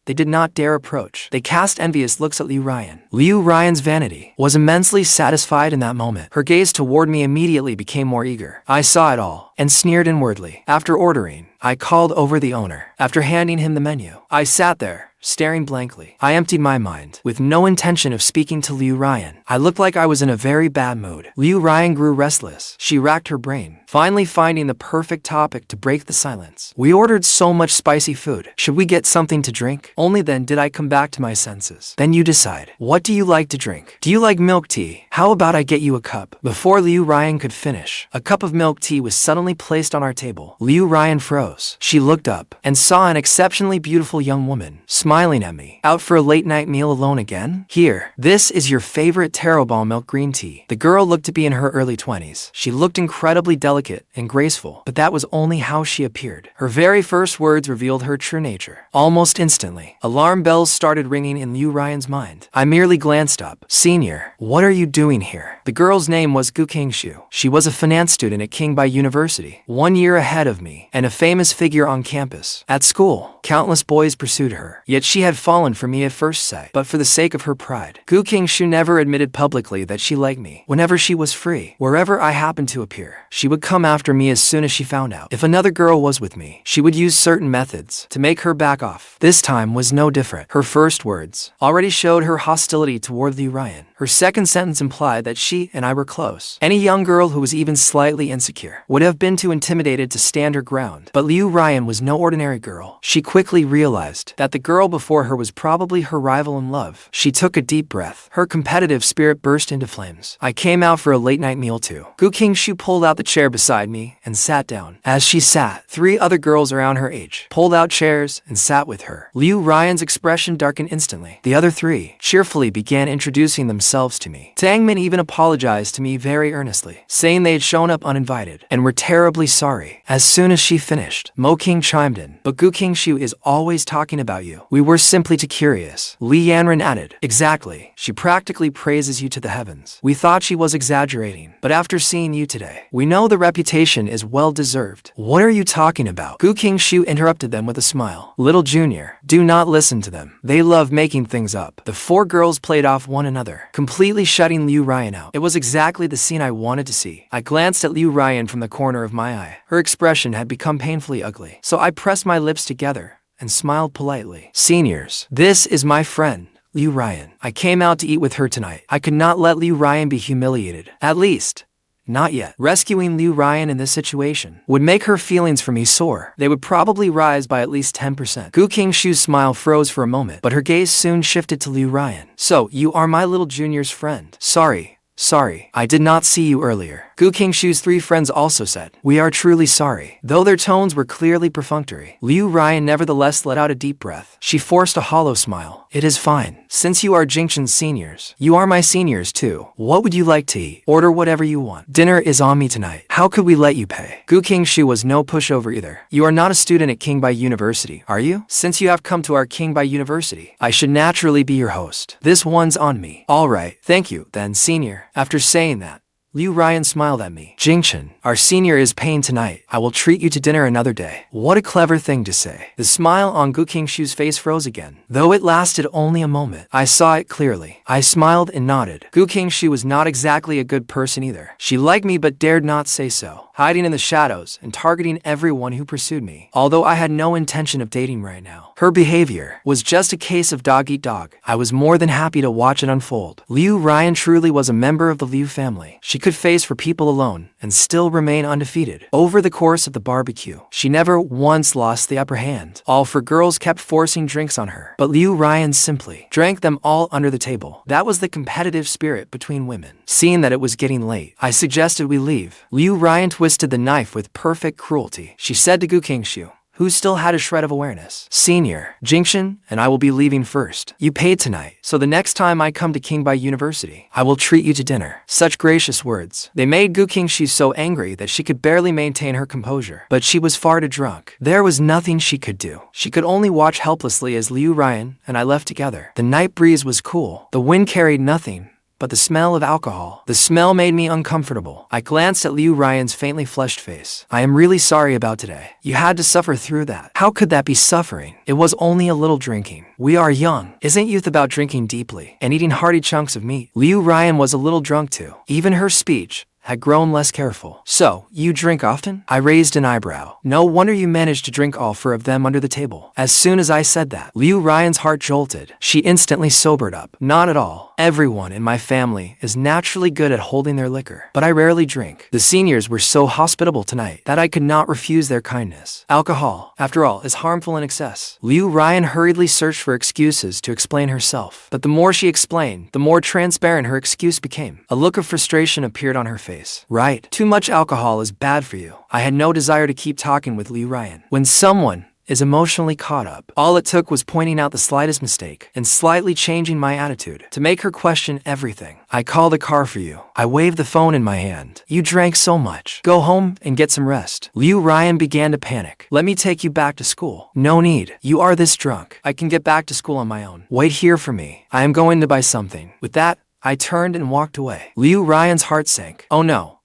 they did not dare approach. They cast envious looks at Liu Ruyan. Liu Ruyan's vanity was immensely satisfied in that moment. Her gaze toward me immediately became more eager. I saw it all and sneered inwardly. After ordering, I called over the owner. After handing him the menu, I sat there, staring blankly. I emptied my mind, with no intention of speaking to Liu Ruyan. I looked like I was in a very bad mood. Liu Ruyan grew restless. She racked her brain, finally finding the perfect topic to break the silence. We ordered so much spicy food. Should we get something to drink? Only then did I come back to my senses. Then you decide. What do you like to drink? Do you like milk tea? How about I get you a cup? Before Liu Ruyan could finish, a cup of milk tea was suddenly placed on our table. Liu Ruyan froze. She looked up and saw an exceptionally beautiful young woman smiling at me. Out for a late-night meal alone again? Here, this is your favorite taro ball milk green tea. The girl looked to be in her early 20s. She looked incredibly delicate and graceful, but that was only how she appeared. Her very first words revealed her true nature. Almost instantly, alarm bells started ringing in Liu Ruyan's mind. I merely glanced up. Senior, what are you doing here? The girl's name was Qingxue. She was a finance student at Qingbei University, 1 year ahead of me, and a famous figure on campus. At school, countless boys pursued her, yet Yet she had fallen for me at first sight, but for the sake of her pride. Qingxue never admitted publicly that she liked me. Whenever she was free, wherever I happened to appear, she would come after me as soon as she found out. If another girl was with me, she would use certain methods to make her back off. This time was no different. Her first words already showed her hostility toward Ruyan. Her second sentence implied that she and I were close. Any young girl who was even slightly insecure would have been too intimidated to stand her ground. But Ruyan was no ordinary girl. She quickly realized that the girl before her was probably her rival in love. She took a deep breath. Her competitive spirit burst into flames. I came out for a late-night meal too. Qingxue pulled out the chair beside me and sat down. As she sat, 3 other girls around her age pulled out chairs and sat with her. Ruyan's expression darkened instantly. The other 3 cheerfully began introducing themselves to me. Tangmin even apologized to me very earnestly, saying they had shown up uninvited and were terribly sorry. As soon as she finished, Moking chimed in. But Qingxue is always talking about you. We were simply too curious. Yanran added. Exactly. She practically praises you to the heavens. We thought she was exaggerating, but after seeing you today, we know the reputation is well deserved. What are you talking about? Qingxue interrupted them with a smile. Little Junior, do not listen to them. They love making things up. The 4 girls played off one another, completely shutting Ruyan out. It was exactly the scene I wanted to see. I glanced at Ruyan from the corner of my eye. Her expression had become painfully ugly, so I pressed my lips together and smiled politely. Seniors, this is my friend, Ruyan. I came out to eat with her tonight. I could not let Ruyan be humiliated. At least, not yet. Rescuing Ruyan in this situation would make her feelings for me sore. They would probably rise by at least 10%. Qingxue's smile froze for a moment, but her gaze soon shifted to Ruyan. So, you are my little junior's friend. Sorry, I did not see you earlier. Qingxue's 3 friends also said, we are truly sorry. Though their tones were clearly perfunctory, Ruyan nevertheless let out a deep breath. She forced a hollow smile. It is fine. Since you are Jingchen's seniors, you are my seniors too. What would you like to eat? Order whatever you want. Dinner is on me tonight. How could we let you pay? Qingxue was no pushover either. You are not a student at Qingbei University, are you? Since you have come to our Qingbei University, I should naturally be your host. This one's on me. Alright, thank you, then senior. After saying that, Ruyan smiled at me. Jingchen, our senior is paying tonight. I will treat you to dinner another day. What a clever thing to say. The smile on Qingxue's face froze again. Though it lasted only a moment, I saw it clearly. I smiled and nodded. Qingxue was not exactly a good person either. She liked me but dared not say so, hiding in the shadows and targeting everyone who pursued me. Although I had no intention of dating right now, her behavior was just a case of dog eat dog. I was more than happy to watch it unfold. Ruyan truly was a member of the Liu family. She could face for people alone and still remain undefeated. Over the course of the barbecue, she never once lost the upper hand. All 4 girls kept forcing drinks on her, but Ruyan simply drank them all under the table. That was the competitive spirit between women. Seeing that it was getting late, I suggested we leave. Ruyan twisted the knife with perfect cruelty. She said to Qingxue, who still had a shred of awareness, Senior, Jingchen and I will be leaving first. You paid tonight, so the next time I come to Qingbei University, I will treat you to dinner. Such gracious words. They made Qingxue so angry that she could barely maintain her composure. But she was far too drunk. There was nothing she could do. She could only watch helplessly as Ruyan and I left together. The night breeze was cool. The wind carried nothing but the smell of alcohol. The smell made me uncomfortable. I glanced at Ruyan's faintly flushed face. I am really sorry about today. You had to suffer through that. How could that be suffering? It was only a little drinking. We are young. Isn't youth about drinking deeply and eating hearty chunks of meat? Ruyan was a little drunk too. Even her speech had grown less careful. So, you drink often? I raised an eyebrow. No wonder you managed to drink all 4 of them under the table. As soon as I said that, Ruyan's heart jolted. She instantly sobered up. Not at all. Everyone in my family is naturally good at holding their liquor, but I rarely drink. The seniors were so hospitable tonight that I could not refuse their kindness. Alcohol, after all, is harmful in excess. Ruyan hurriedly searched for excuses to explain herself, but the more she explained, the more transparent her excuse became. A look of frustration appeared on her face. Right. Too much alcohol is bad for you. I had no desire to keep talking with Ruyan. When someone is emotionally caught up, all it took was pointing out the slightest mistake and slightly changing my attitude to make her question everything. I called a car for you. I waved the phone in my hand. You drank so much. Go home and get some rest. Ruyan began to panic. Let me take you back to school. No need. You are this drunk. I can get back to school on my own. Wait here for me. I am going to buy something. With that, I turned and walked away. Ruyan's heart sank. Oh no.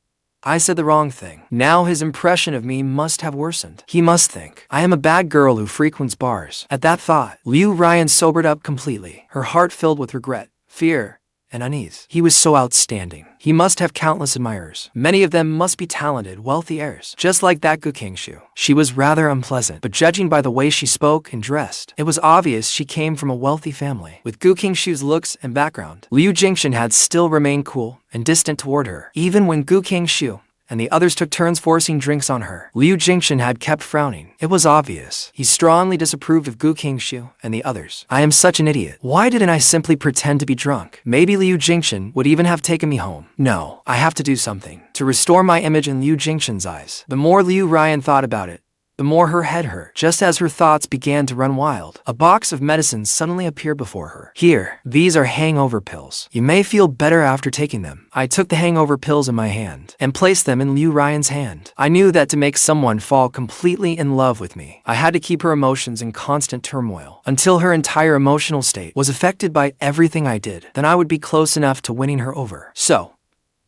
I said the wrong thing. Now his impression of me must have worsened. He must think I am a bad girl who frequents bars. At that thought, Liu Ruyan sobered up completely, her heart filled with regret, fear, and unease. He was so outstanding. He must have countless admirers. Many of them must be talented, wealthy heirs, just like that Qingxue. She was rather unpleasant, but judging by the way she spoke and dressed, it was obvious she came from a wealthy family. With Qingxue's looks and background, Liu Jingchen had still remained cool and distant toward her, even when Qingxue and the others took turns forcing drinks on her. Liu Jingchen had kept frowning. It was obvious. He strongly disapproved of Qingxue and the others. I am such an idiot. Why didn't I simply pretend to be drunk? Maybe Liu Jingchen would even have taken me home. No, I have to do something to restore my image in Liu Jingchen's eyes. The more Liu Ruyan thought about it, the more her head hurt. Just as her thoughts began to run wild, a box of medicines suddenly appeared before her. Here, these are hangover pills. You may feel better after taking them. I took the hangover pills in my hand and placed them in Liu Ruyan's hand. I knew that to make someone fall completely in love with me, I had to keep her emotions in constant turmoil until her entire emotional state was affected by everything I did. Then I would be close enough to winning her over. So,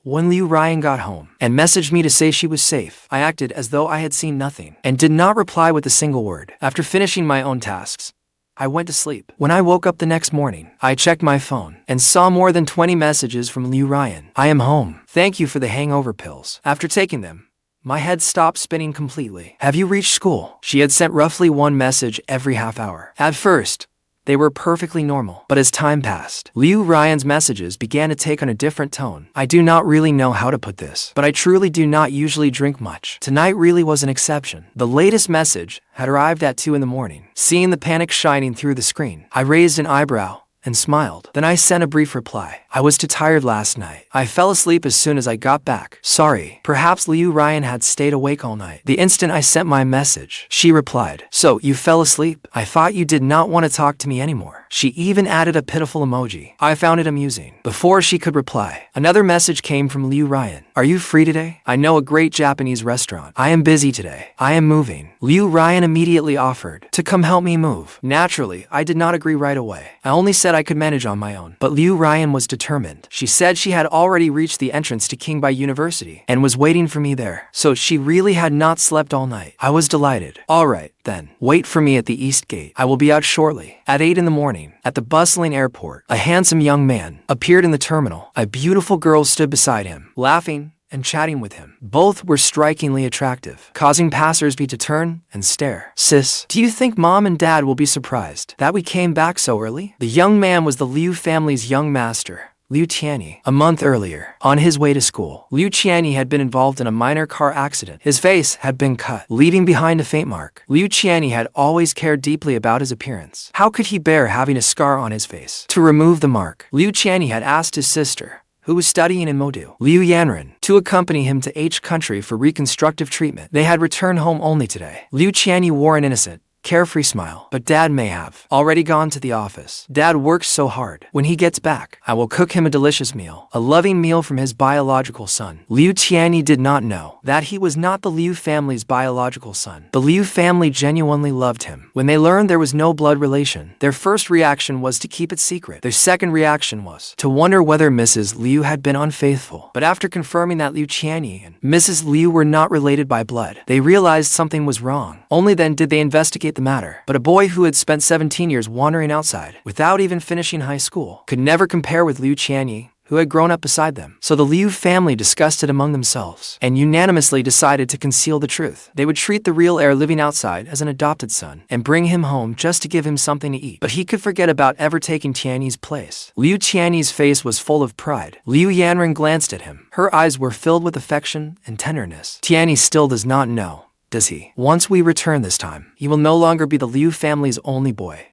when Liu Ruyan got home and messaged me to say she was safe, I acted as though I had seen nothing and did not reply with a single word. After finishing my own tasks, I went to sleep. When I woke up the next morning, I checked my phone and saw more than 20 messages from Liu Ruyan. I am home. Thank you for the hangover pills. After taking them, my head stopped spinning completely. Have you reached school? She had sent roughly one message every half hour. At first, they were perfectly normal, but as time passed, Liu Ruyan's messages began to take on a different tone. I do not really know how to put this, but I truly do not usually drink much. Tonight really was an exception. The latest message had arrived at 2 in the morning. Seeing the panic shining through the screen, I raised an eyebrow and smiled. Then I sent a brief reply. I was too tired last night. I fell asleep as soon as I got back. Sorry. Perhaps Liu Ruyan had stayed awake all night. The instant I sent my message, she replied, so you fell asleep? I thought you did not want to talk to me anymore. She even added a pitiful emoji. I found it amusing. Before she could reply, another message came from Liu Ruyan. Are you free today? I know a great Japanese restaurant. I am busy today. I am moving. Liu Ruyan immediately offered to come help me move. Naturally, I did not agree right away. I only said I could manage on my own. But Liu Ruyan was determined. She said she had already reached the entrance to Qingbei University and was waiting for me there. So she really had not slept all night. I was delighted. All right, then. Wait for me at the East Gate. I will be out shortly. At 8 in the morning, at the bustling airport, a handsome young man appeared in the terminal. A beautiful girl stood beside him, laughing and chatting with him. Both were strikingly attractive, causing passersby to turn and stare. Sis, do you think Mom and Dad will be surprised that we came back so early? The young man was the Liu family's young master, Liu Tianyi. A month earlier, on his way to school, Liu Tianyi had been involved in a minor car accident. His face had been cut, leaving behind a faint mark. Liu Tianyi had always cared deeply about his appearance. How could he bear having a scar on his face? To remove the mark, Liu Tianyi had asked his sister, who was studying in Modu, Liu Yanran, to accompany him to H country for reconstructive treatment. They had returned home only today. Liu Tianyi wore an innocent, carefree smile. But Dad may have already gone to the office. Dad works so hard. When he gets back, I will cook him a delicious meal, a loving meal from his biological son. Liu Tianyi did not know that he was not the Liu family's biological son. The Liu family genuinely loved him. When they learned there was no blood relation, their first reaction was to keep it secret. Their second reaction was to wonder whether Mrs. Liu had been unfaithful. But after confirming that Liu Tianyi and Mrs. Liu were not related by blood, they realized something was wrong. Only then did they investigate the matter. But a boy who had spent 17 years wandering outside, without even finishing high school, could never compare with Liu Tianyi, who had grown up beside them. So the Liu family discussed it among themselves, and unanimously decided to conceal the truth. They would treat the real heir living outside as an adopted son, and bring him home just to give him something to eat. But he could forget about ever taking Tianyi's place. Liu Tianyi's face was full of pride. Liu Yanran glanced at him. Her eyes were filled with affection and tenderness. Tianyi still does not know, does he? Once we return this time, he will no longer be the Liu family's only boy.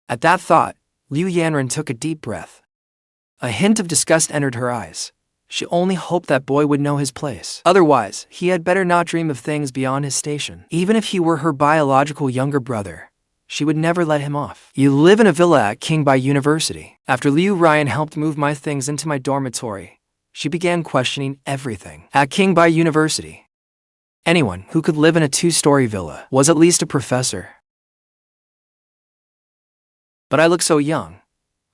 At that thought, Liu Yanran took a deep breath. A hint of disgust entered her eyes. She only hoped that boy would know his place. Otherwise, he had better not dream of things beyond his station. Even if he were her biological younger brother, she would never let him off. You live in a villa at Qingbei University. After Liu Ruyan helped move my things into my dormitory, she began questioning everything. At Qingbei University, anyone who could live in a 2-story villa was at least a professor. But I look so young.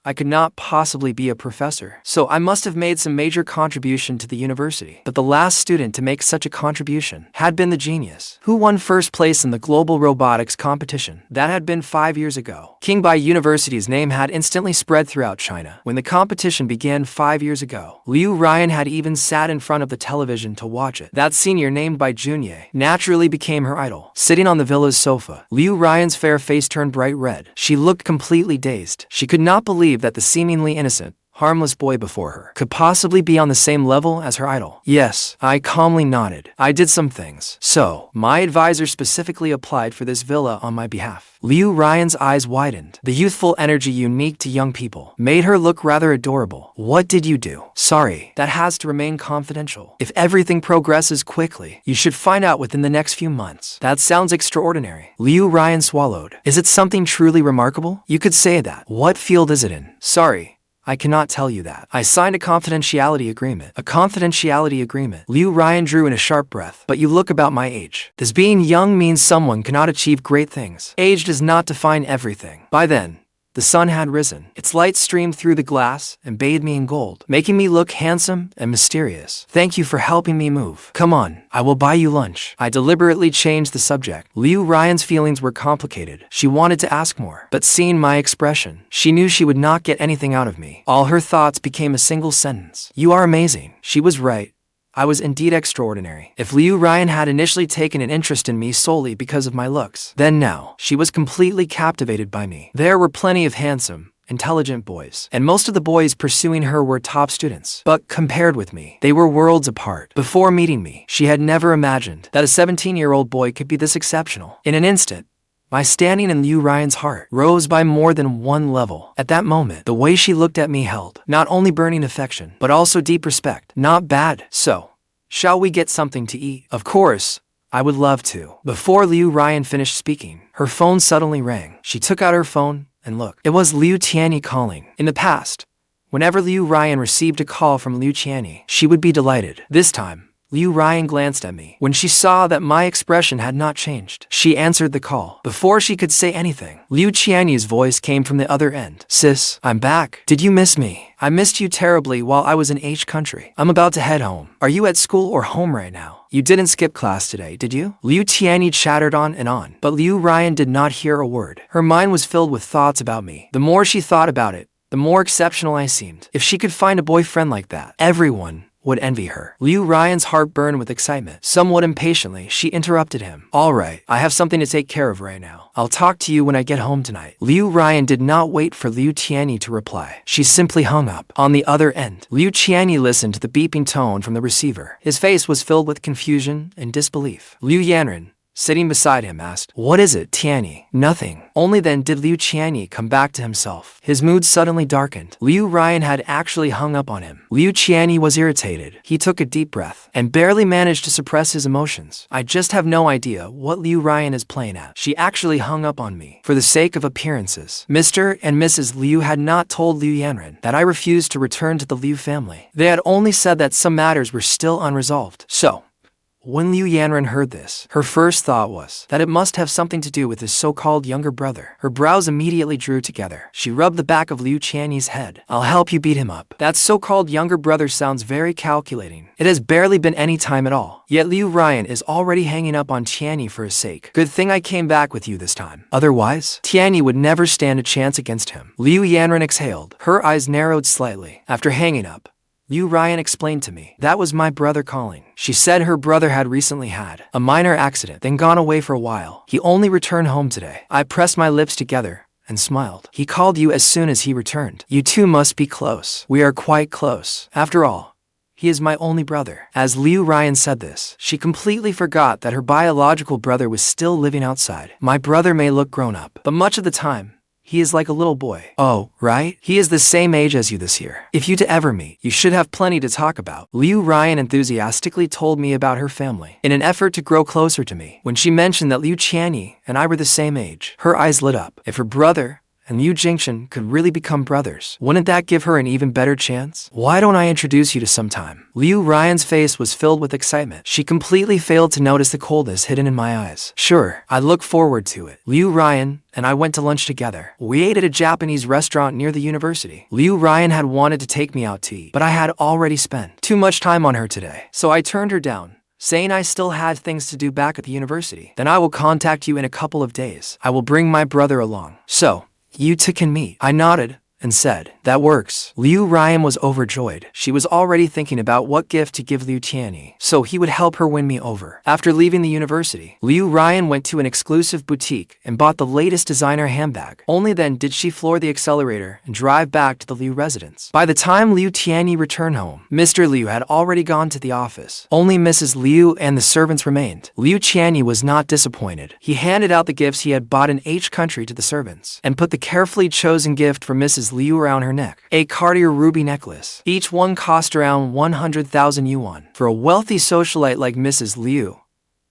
I could not possibly be a professor, so I must have made some major contribution to the university. But the last student to make such a contribution had been the genius who won first place in the global robotics competition. That had been 5 years ago. Qingbei University's name had instantly spread throughout China. When the competition began 5 years ago, Ruyan had even sat in front of the television to watch it. That senior, named by Jingchen, naturally became her idol. Sitting on the villa's sofa, Ruyan's fair face turned bright red. She looked completely dazed. She could not believe that the seemingly innocent, harmless boy before her could possibly be on the same level as her idol. Yes, I calmly nodded. I did some things. So, my advisor specifically applied for this villa on my behalf. Ruyan's eyes widened. The youthful energy unique to young people made her look rather adorable. What did you do? Sorry, that has to remain confidential. If everything progresses quickly, you should find out within the next few months. That sounds extraordinary. Ruyan swallowed. Is it something truly remarkable? You could say that. What field is it in? Sorry, I cannot tell you that. I signed a confidentiality agreement. A confidentiality agreement. Ruyan drew in a sharp breath. But you look about my age. Does being young mean someone cannot achieve great things? Age does not define everything. By then, the sun had risen. Its light streamed through the glass and bathed me in gold, making me look handsome and mysterious. Thank you for helping me move. Come on, I will buy you lunch. I deliberately changed the subject. Ruyan's feelings were complicated. She wanted to ask more, but seeing my expression, she knew she would not get anything out of me. All her thoughts became a single sentence. You are amazing. She was right. I was indeed extraordinary. If Ruyan had initially taken an interest in me solely because of my looks, then now, she was completely captivated by me. There were plenty of handsome, intelligent boys, and most of the boys pursuing her were top students. But compared with me, they were worlds apart. Before meeting me, she had never imagined that a 17-year-old boy could be this exceptional. In an instant, my standing in Ruyan's heart rose by more than one level. At that moment, the way she looked at me held not only burning affection, but also deep respect. Not bad. So, shall we get something to eat? Of course, I would love to. Before Ruyan finished speaking, her phone suddenly rang. She took out her phone and looked. It was Tianyi calling. In the past, whenever Ruyan received a call from Tianyi, she would be delighted. This time, Ruyan glanced at me. When she saw that my expression had not changed, she answered the call. Before she could say anything, Tianyi's voice came from the other end. Sis, I'm back. Did you miss me? I missed you terribly while I was in H country. I'm about to head home. Are you at school or home right now? You didn't skip class today, did you? Tianyi chattered on, but Ruyan did not hear a word. Her mind was filled with thoughts about me. The more she thought about it, the more exceptional I seemed. If she could find a boyfriend like that, everyone would envy her. Ruyan's heart burned with excitement. Somewhat impatiently, she interrupted him. All right, I have something to take care of right now. I'll talk to you when I get home tonight. Ruyan did not wait for Tianyi to reply. She simply hung up. On the other end, Tianyi listened to the beeping tone from the receiver. His face was filled with confusion and disbelief. Yanran, sitting beside him, asked, "What is it, Tianyi?" "Nothing." Only then did Tianyi come back to himself. His mood suddenly darkened. Ruyan had actually hung up on him. Tianyi was irritated. He took a deep breath and barely managed to suppress his emotions. I just have no idea what Ruyan is playing at. She actually hung up on me for the sake of appearances. Mr. and Mrs. Liu had not told Yanran that I refused to return to the Liu family. They had only said that some matters were still unresolved. So, when Yanran heard this, her first thought was that it must have something to do with his so-called younger brother. Her brows immediately drew together. She rubbed the back of Tianyi's head. "I'll help you beat him up." That so-called younger brother sounds very calculating. It has barely been any time at all. Yet Ruyan is already hanging up on Tianyi for his sake. Good thing I came back with you this time. Otherwise, Tianyi would never stand a chance against him. Yanran exhaled. Her eyes narrowed slightly. After hanging up, Ruyan explained to me, "That was my brother calling." She said her brother had recently had a minor accident, then gone away for a while. He only returned home today. I pressed my lips together and smiled. "He called you as soon as he returned. You two must be close." "We are quite close. After all, he is my only brother." As Ruyan said this, she completely forgot that her biological brother was still living outside. "My brother may look grown up, but much of the time, he is like a little boy." "Oh, right? He is the same age as you this year. If you to ever meet, you should have plenty to talk about." Ruyan enthusiastically told me about her family, in an effort to grow closer to me. When she mentioned that Tianyi and I were the same age, her eyes lit up. If her brother and Liu Jingchen could really become brothers. Wouldn't that give her an even better chance? Why don't I introduce you to some time? Liu Ruyan's face was filled with excitement. She completely failed to notice the coldness hidden in my eyes. Sure, I look forward to it. Liu Ruyan and I went to lunch together. We ate at a Japanese restaurant near the university. Liu Ruyan had wanted to take me out to eat, but I had already spent too much time on her today, so I turned her down, saying I still had things to do back at the university. Then I will contact you in a couple of days. I will bring my brother along. So, you two can meet. I nodded and said, that works. Liu Ruyan was overjoyed. She was already thinking about what gift to give Liu Tianyi, so he would help her win me over. After leaving the university, Liu Ruyan went to an exclusive boutique and bought the latest designer handbag. Only then did she floor the accelerator and drive back to the Liu residence. By the time Liu Tianyi returned home, Mr. Liu had already gone to the office. Only Mrs. Liu and the servants remained. Liu Tianyi was not disappointed. He handed out the gifts he had bought in each country to the servants, and put the carefully chosen gift for Mrs. Liu around her neck, a Cartier ruby necklace. Each one cost around 100,000 yuan. For a wealthy socialite like Mrs. Liu,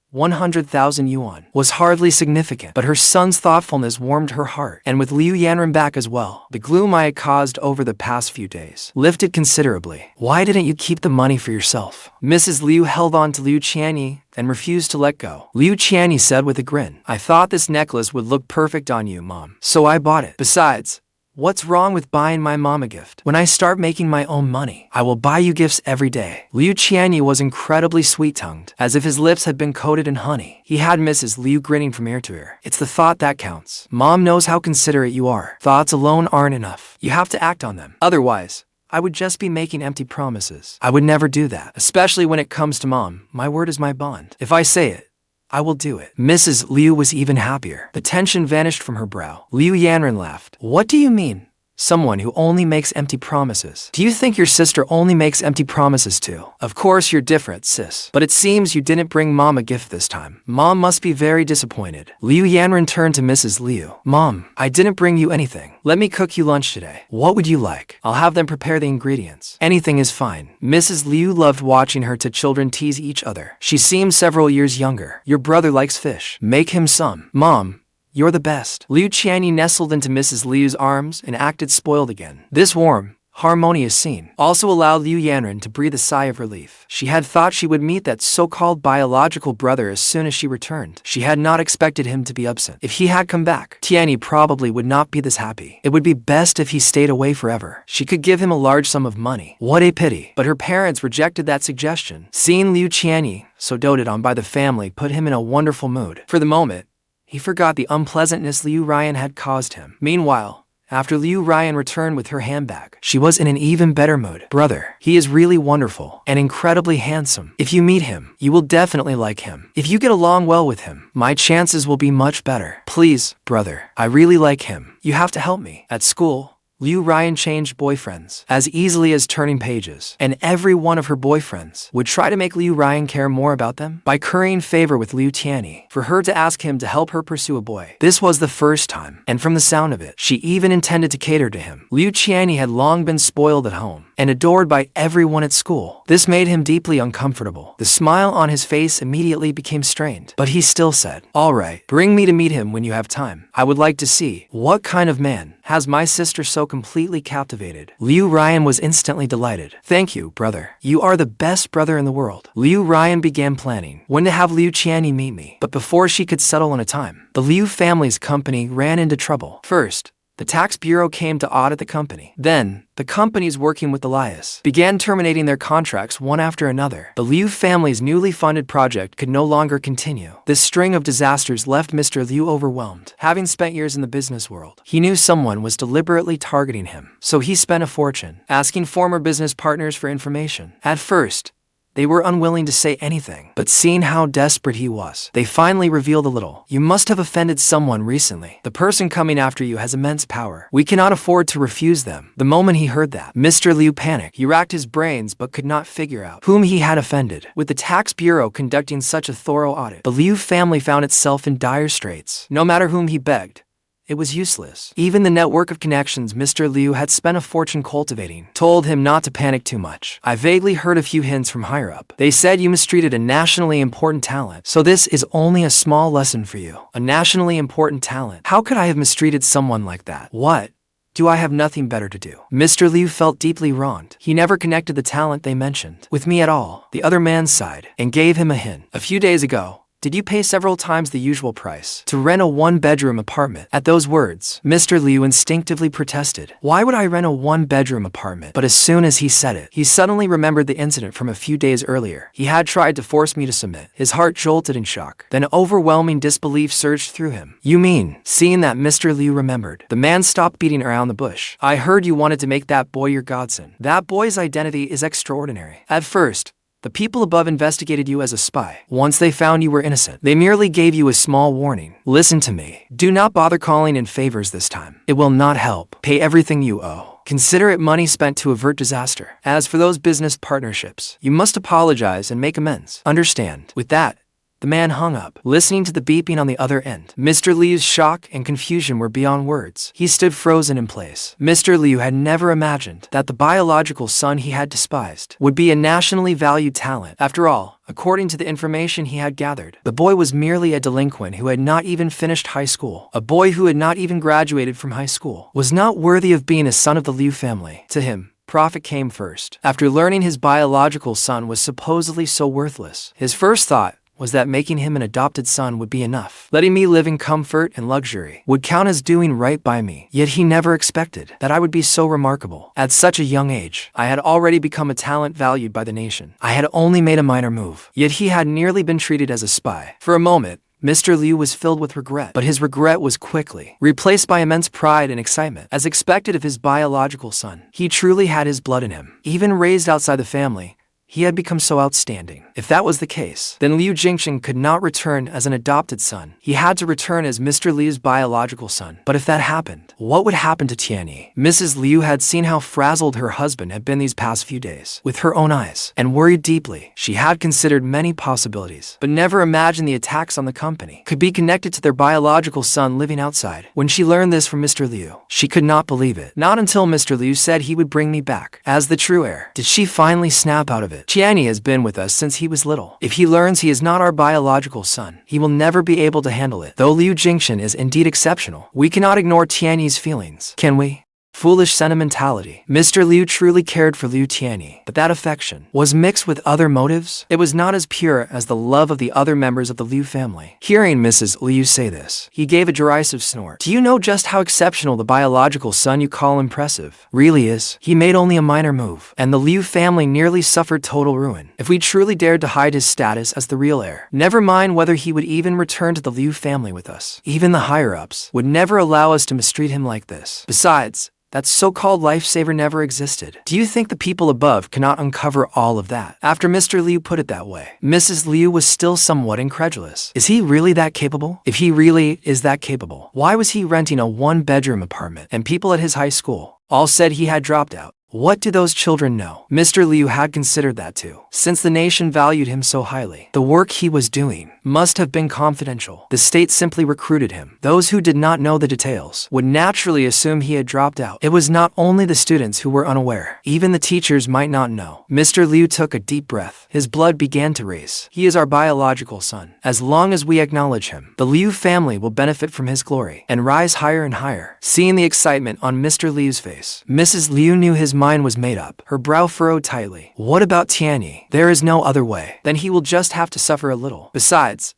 100,000 yuan was hardly significant, but her son's thoughtfulness warmed her heart, and with Liu Yanran back as well, the gloom I had caused over the past few days lifted considerably. Why didn't you keep the money for yourself? Mrs. Liu held on to Liu Tianyi and refused to let go. Liu Tianyi said with a grin, I thought this necklace would look perfect on you, Mom, so I bought it. Besides, what's wrong with buying my mom a gift? When I start making my own money, I will buy you gifts every day. Liu Tianyi was incredibly sweet-tongued, as if his lips had been coated in honey. He had Mrs. Liu grinning from ear to ear. It's the thought that counts. Mom knows how considerate you are. Thoughts alone aren't enough. You have to act on them. Otherwise, I would just be making empty promises. I would never do that, especially when it comes to Mom. My word is my bond. If I say it, I will do it. Mrs. Liu was even happier. The tension vanished from her brow. Liu Yanran laughed. What do you mean? Someone who only makes empty promises. Do you think your sister only makes empty promises too? Of course you're different, sis. But it seems you didn't bring Mom a gift this time. Mom must be very disappointed. Liu Yanran turned to Mrs. Liu. Mom, I didn't bring you anything. Let me cook you lunch today. What would you like? I'll have them prepare the ingredients. Anything is fine. Mrs. Liu loved watching her two children tease each other. She seemed several years younger. Your brother likes fish. Make him some. Mom, you're the best. Liu Tianyi nestled into Mrs. Liu's arms and acted spoiled again. This warm, harmonious scene also allowed Liu Yanran to breathe a sigh of relief. She had thought she would meet that so-called biological brother as soon as she returned. She had not expected him to be absent. If he had come back, Tianyi probably would not be this happy. It would be best if he stayed away forever. She could give him a large sum of money. What a pity. But her parents rejected that suggestion. Seeing Liu Tianyi, so doted on by the family, put him in a wonderful mood. For the moment, he forgot the unpleasantness Liu Ruyan had caused him. Meanwhile, after Liu Ruyan returned with her handbag, she was in an even better mood. Brother, he is really wonderful and incredibly handsome. If you meet him, you will definitely like him. If you get along well with him, my chances will be much better. Please, brother, I really like him. You have to help me. At school, Liu Ruyan changed boyfriends as easily as turning pages, and every one of her boyfriends would try to make Liu Ruyan care more about them by currying favor with Liu Tianyi for her to ask him to help her pursue a boy. This was the first time, and from the sound of it, she even intended to cater to him. Liu Tianyi had long been spoiled at home and adored by everyone at school. This made him deeply uncomfortable. The smile on his face immediately became strained, but he still said, all right, bring me to meet him when you have time. I would like to see what kind of man has my sister so completely captivated. Liu Ruyan was instantly delighted. Thank you, brother. You are the best brother in the world. Liu Ruyan began planning when to have Liu Tianyi meet me, but before she could settle on a time, the Liu family's company ran into trouble. First, the tax bureau came to audit the company. Then, the companies working with Elias began terminating their contracts one after another. The Liu family's newly funded project could no longer continue. This string of disasters left Mr. Liu overwhelmed. Having spent years in the business world, he knew someone was deliberately targeting him. So he spent a fortune asking former business partners for information. At first, they were unwilling to say anything, but seeing how desperate he was, they finally revealed a little. You must have offended someone recently. The person coming after you has immense power. We cannot afford to refuse them. The moment he heard that, Mr. Liu panicked. He racked his brains but could not figure out whom he had offended. With the tax bureau conducting such a thorough audit, the Liu family found itself in dire straits. No matter whom he begged, It was useless. Even the network of connections Mr. Liu had spent a fortune cultivating told him not to panic too much. I vaguely heard a few hints from higher up. They said you mistreated a nationally important talent. So this is only a small lesson for you. A nationally important talent. How could I have mistreated someone like that? What? Do I have nothing better to do? Mr. Liu felt deeply wronged. He never connected the talent they mentioned with me at all. The other man sighed and gave him a hint. A few days ago, did you pay several times the usual price to rent a one-bedroom apartment? At those words, Mr. Liu instinctively protested. Why would I rent a one-bedroom apartment? But as soon as he said it, he suddenly remembered the incident from a few days earlier. He had tried to force me to submit. His heart jolted in shock. Then overwhelming disbelief surged through him. You mean? Seeing that Mr. Liu remembered, the man stopped beating around the bush. I heard you wanted to make that boy your godson. That boy's identity is extraordinary. At first, the people above investigated you as a spy. Once they found you were innocent, they merely gave you a small warning. Listen to me. Do not bother calling in favors this time. It will not help. Pay everything you owe. Consider it money spent to avert disaster. As for those business partnerships, you must apologize and make amends. Understand? With that, the man hung up, listening to the beeping on the other end. Mr. Liu's shock and confusion were beyond words. He stood frozen in place. Mr. Liu had never imagined that the biological son he had despised would be a nationally valued talent. After all, according to the information he had gathered, the boy was merely a delinquent who had not even finished high school. A boy who had not even graduated from high school was not worthy of being a son of the Liu family. To him, profit came first. After learning his biological son was supposedly so worthless, his first thought was that making him an adopted son would be enough. Letting me live in comfort and luxury would count as doing right by me. Yet he never expected that I would be so remarkable. At such a young age, I had already become a talent valued by the nation. I had only made a minor move, yet he had nearly been treated as a spy. For a moment, Mr. Liu was filled with regret, but his regret was quickly replaced by immense pride and excitement. As expected of his biological son, he truly had his blood in him. Even raised outside the family, he had become so outstanding. If that was the case, then Liu Jingchen could not return as an adopted son. He had to return as Mr. Liu's biological son. But if that happened, what would happen to Tianyi? Mrs. Liu had seen how frazzled her husband had been these past few days with her own eyes, and worried deeply. She had considered many possibilities, but never imagined the attacks on the company could be connected to their biological son living outside. When she learned this from Mr. Liu, she could not believe it. Not until Mr. Liu said he would bring me back as the true heir did she finally snap out of it. Tianyi has been with us since he was little. If he learns he is not our biological son, he will never be able to handle it. Though Liu Jingchen is indeed exceptional, we cannot ignore Tianyi's feelings, can we? Foolish sentimentality. Mr. Liu truly cared for Liu Tianyi, but that affection was mixed with other motives. It was not as pure as the love of the other members of the Liu family. Hearing Mrs. Liu say this, he gave a derisive snort. Do you know just how exceptional the biological son you call impressive really is? He made only a minor move, and the Liu family nearly suffered total ruin. If we truly dared to hide his status as the real heir, never mind whether he would even return to the Liu family with us. Even the higher-ups would never allow us to mistreat him like this. Besides, that so-called lifesaver never existed. Do you think the people above cannot uncover all of that? After Mr. Liu put it that way, Mrs. Liu was still somewhat incredulous. Is he really that capable? If he really is that capable, why was he renting a one-bedroom apartment? And people at his high school all said he had dropped out. What do those children know? Mr. Liu had considered that too. Since the nation valued him so highly, the work he was doing must have been confidential. The state simply recruited him. Those who did not know the details would naturally assume he had dropped out. It was not only the students who were unaware. Even the teachers might not know. Mr. Liu took a deep breath. His blood began to race. He is our biological son. As long as we acknowledge him, the Liu family will benefit from his glory and rise higher and higher. Seeing the excitement on Mr. Liu's face, Mrs. Liu knew his mind was made up. Her brow furrowed tightly. What about Tianyi? There is no other way. Then he will just have to suffer a little. Besides,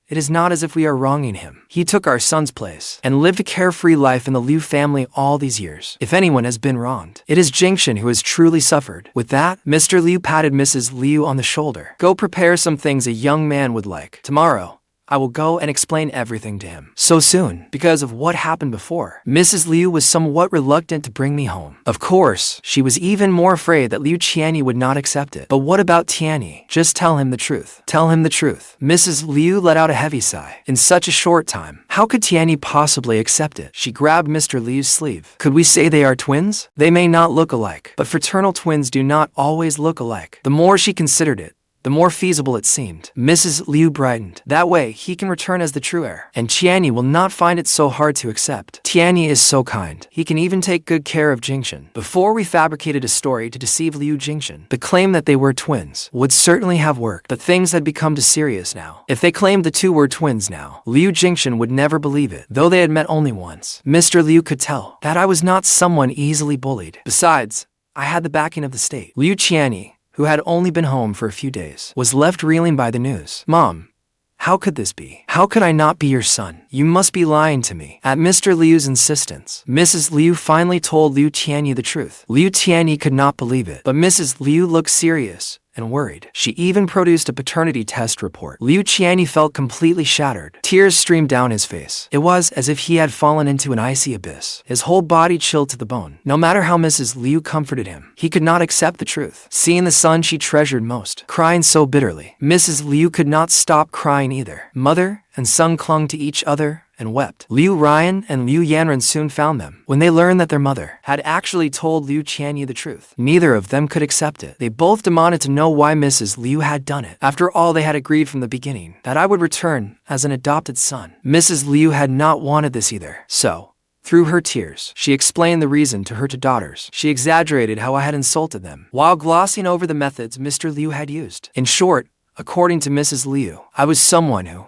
it is not as if we are wronging him. He took our son's place and lived a carefree life in the Liu family all these years. If anyone has been wronged, it is Jingchen who has truly suffered. With that, Mr. Liu patted Mrs. Liu on the shoulder. Go prepare some things a young man would like. Tomorrow, I will go and explain everything to him. So soon, because of what happened before, Mrs. Liu was somewhat reluctant to bring me home. Of course, she was even more afraid that Liu Tianyi would not accept it. But what about Tianyi? Just tell him the truth. Tell him the truth. Mrs. Liu let out a heavy sigh. In such a short time, how could Tianyi possibly accept it? She grabbed Mr. Liu's sleeve. Could we say they are twins? They may not look alike, but fraternal twins do not always look alike. The more she considered it, the more feasible it seemed. Mrs. Liu brightened. That way, he can return as the true heir, and Tianyi will not find it so hard to accept. Tianyi is so kind. He can even take good care of Jingchen. Before we fabricated a story to deceive Liu Jingchen, the claim that they were twins would certainly have worked, but things had become too serious now. If they claimed the two were twins now, Liu Jingchen would never believe it, though they had met only once. Mr. Liu could tell that I was not someone easily bullied. Besides, I had the backing of the state. Liu Tianyi, who had only been home for a few days, was left reeling by the news. Mom, how could this be? How could I not be your son? You must be lying to me. At Mr. Liu's insistence, Mrs. Liu finally told Liu Tianyi the truth. Liu Tianyi could not believe it, but Mrs. Liu looked serious and worried. She even produced a paternity test report. Liu Tianyi felt completely shattered. Tears streamed down his face. It was as if he had fallen into an icy abyss. His whole body chilled to the bone. No matter how Mrs. Liu comforted him, he could not accept the truth. Seeing the son she treasured most, crying so bitterly, Mrs. Liu could not stop crying either. Mother and son clung to each other and wept. Liu Ruyan and Liu Yanran soon found them. When they learned that their mother had actually told Liu Tianyi the truth, neither of them could accept it. They both demanded to know why Mrs. Liu had done it. After all, they had agreed from the beginning that I would return as an adopted son. Mrs. Liu had not wanted this either. So, through her tears, she explained the reason to her two daughters. She exaggerated how I had insulted them, while glossing over the methods Mr. Liu had used. In short, according to Mrs. Liu, I was someone who,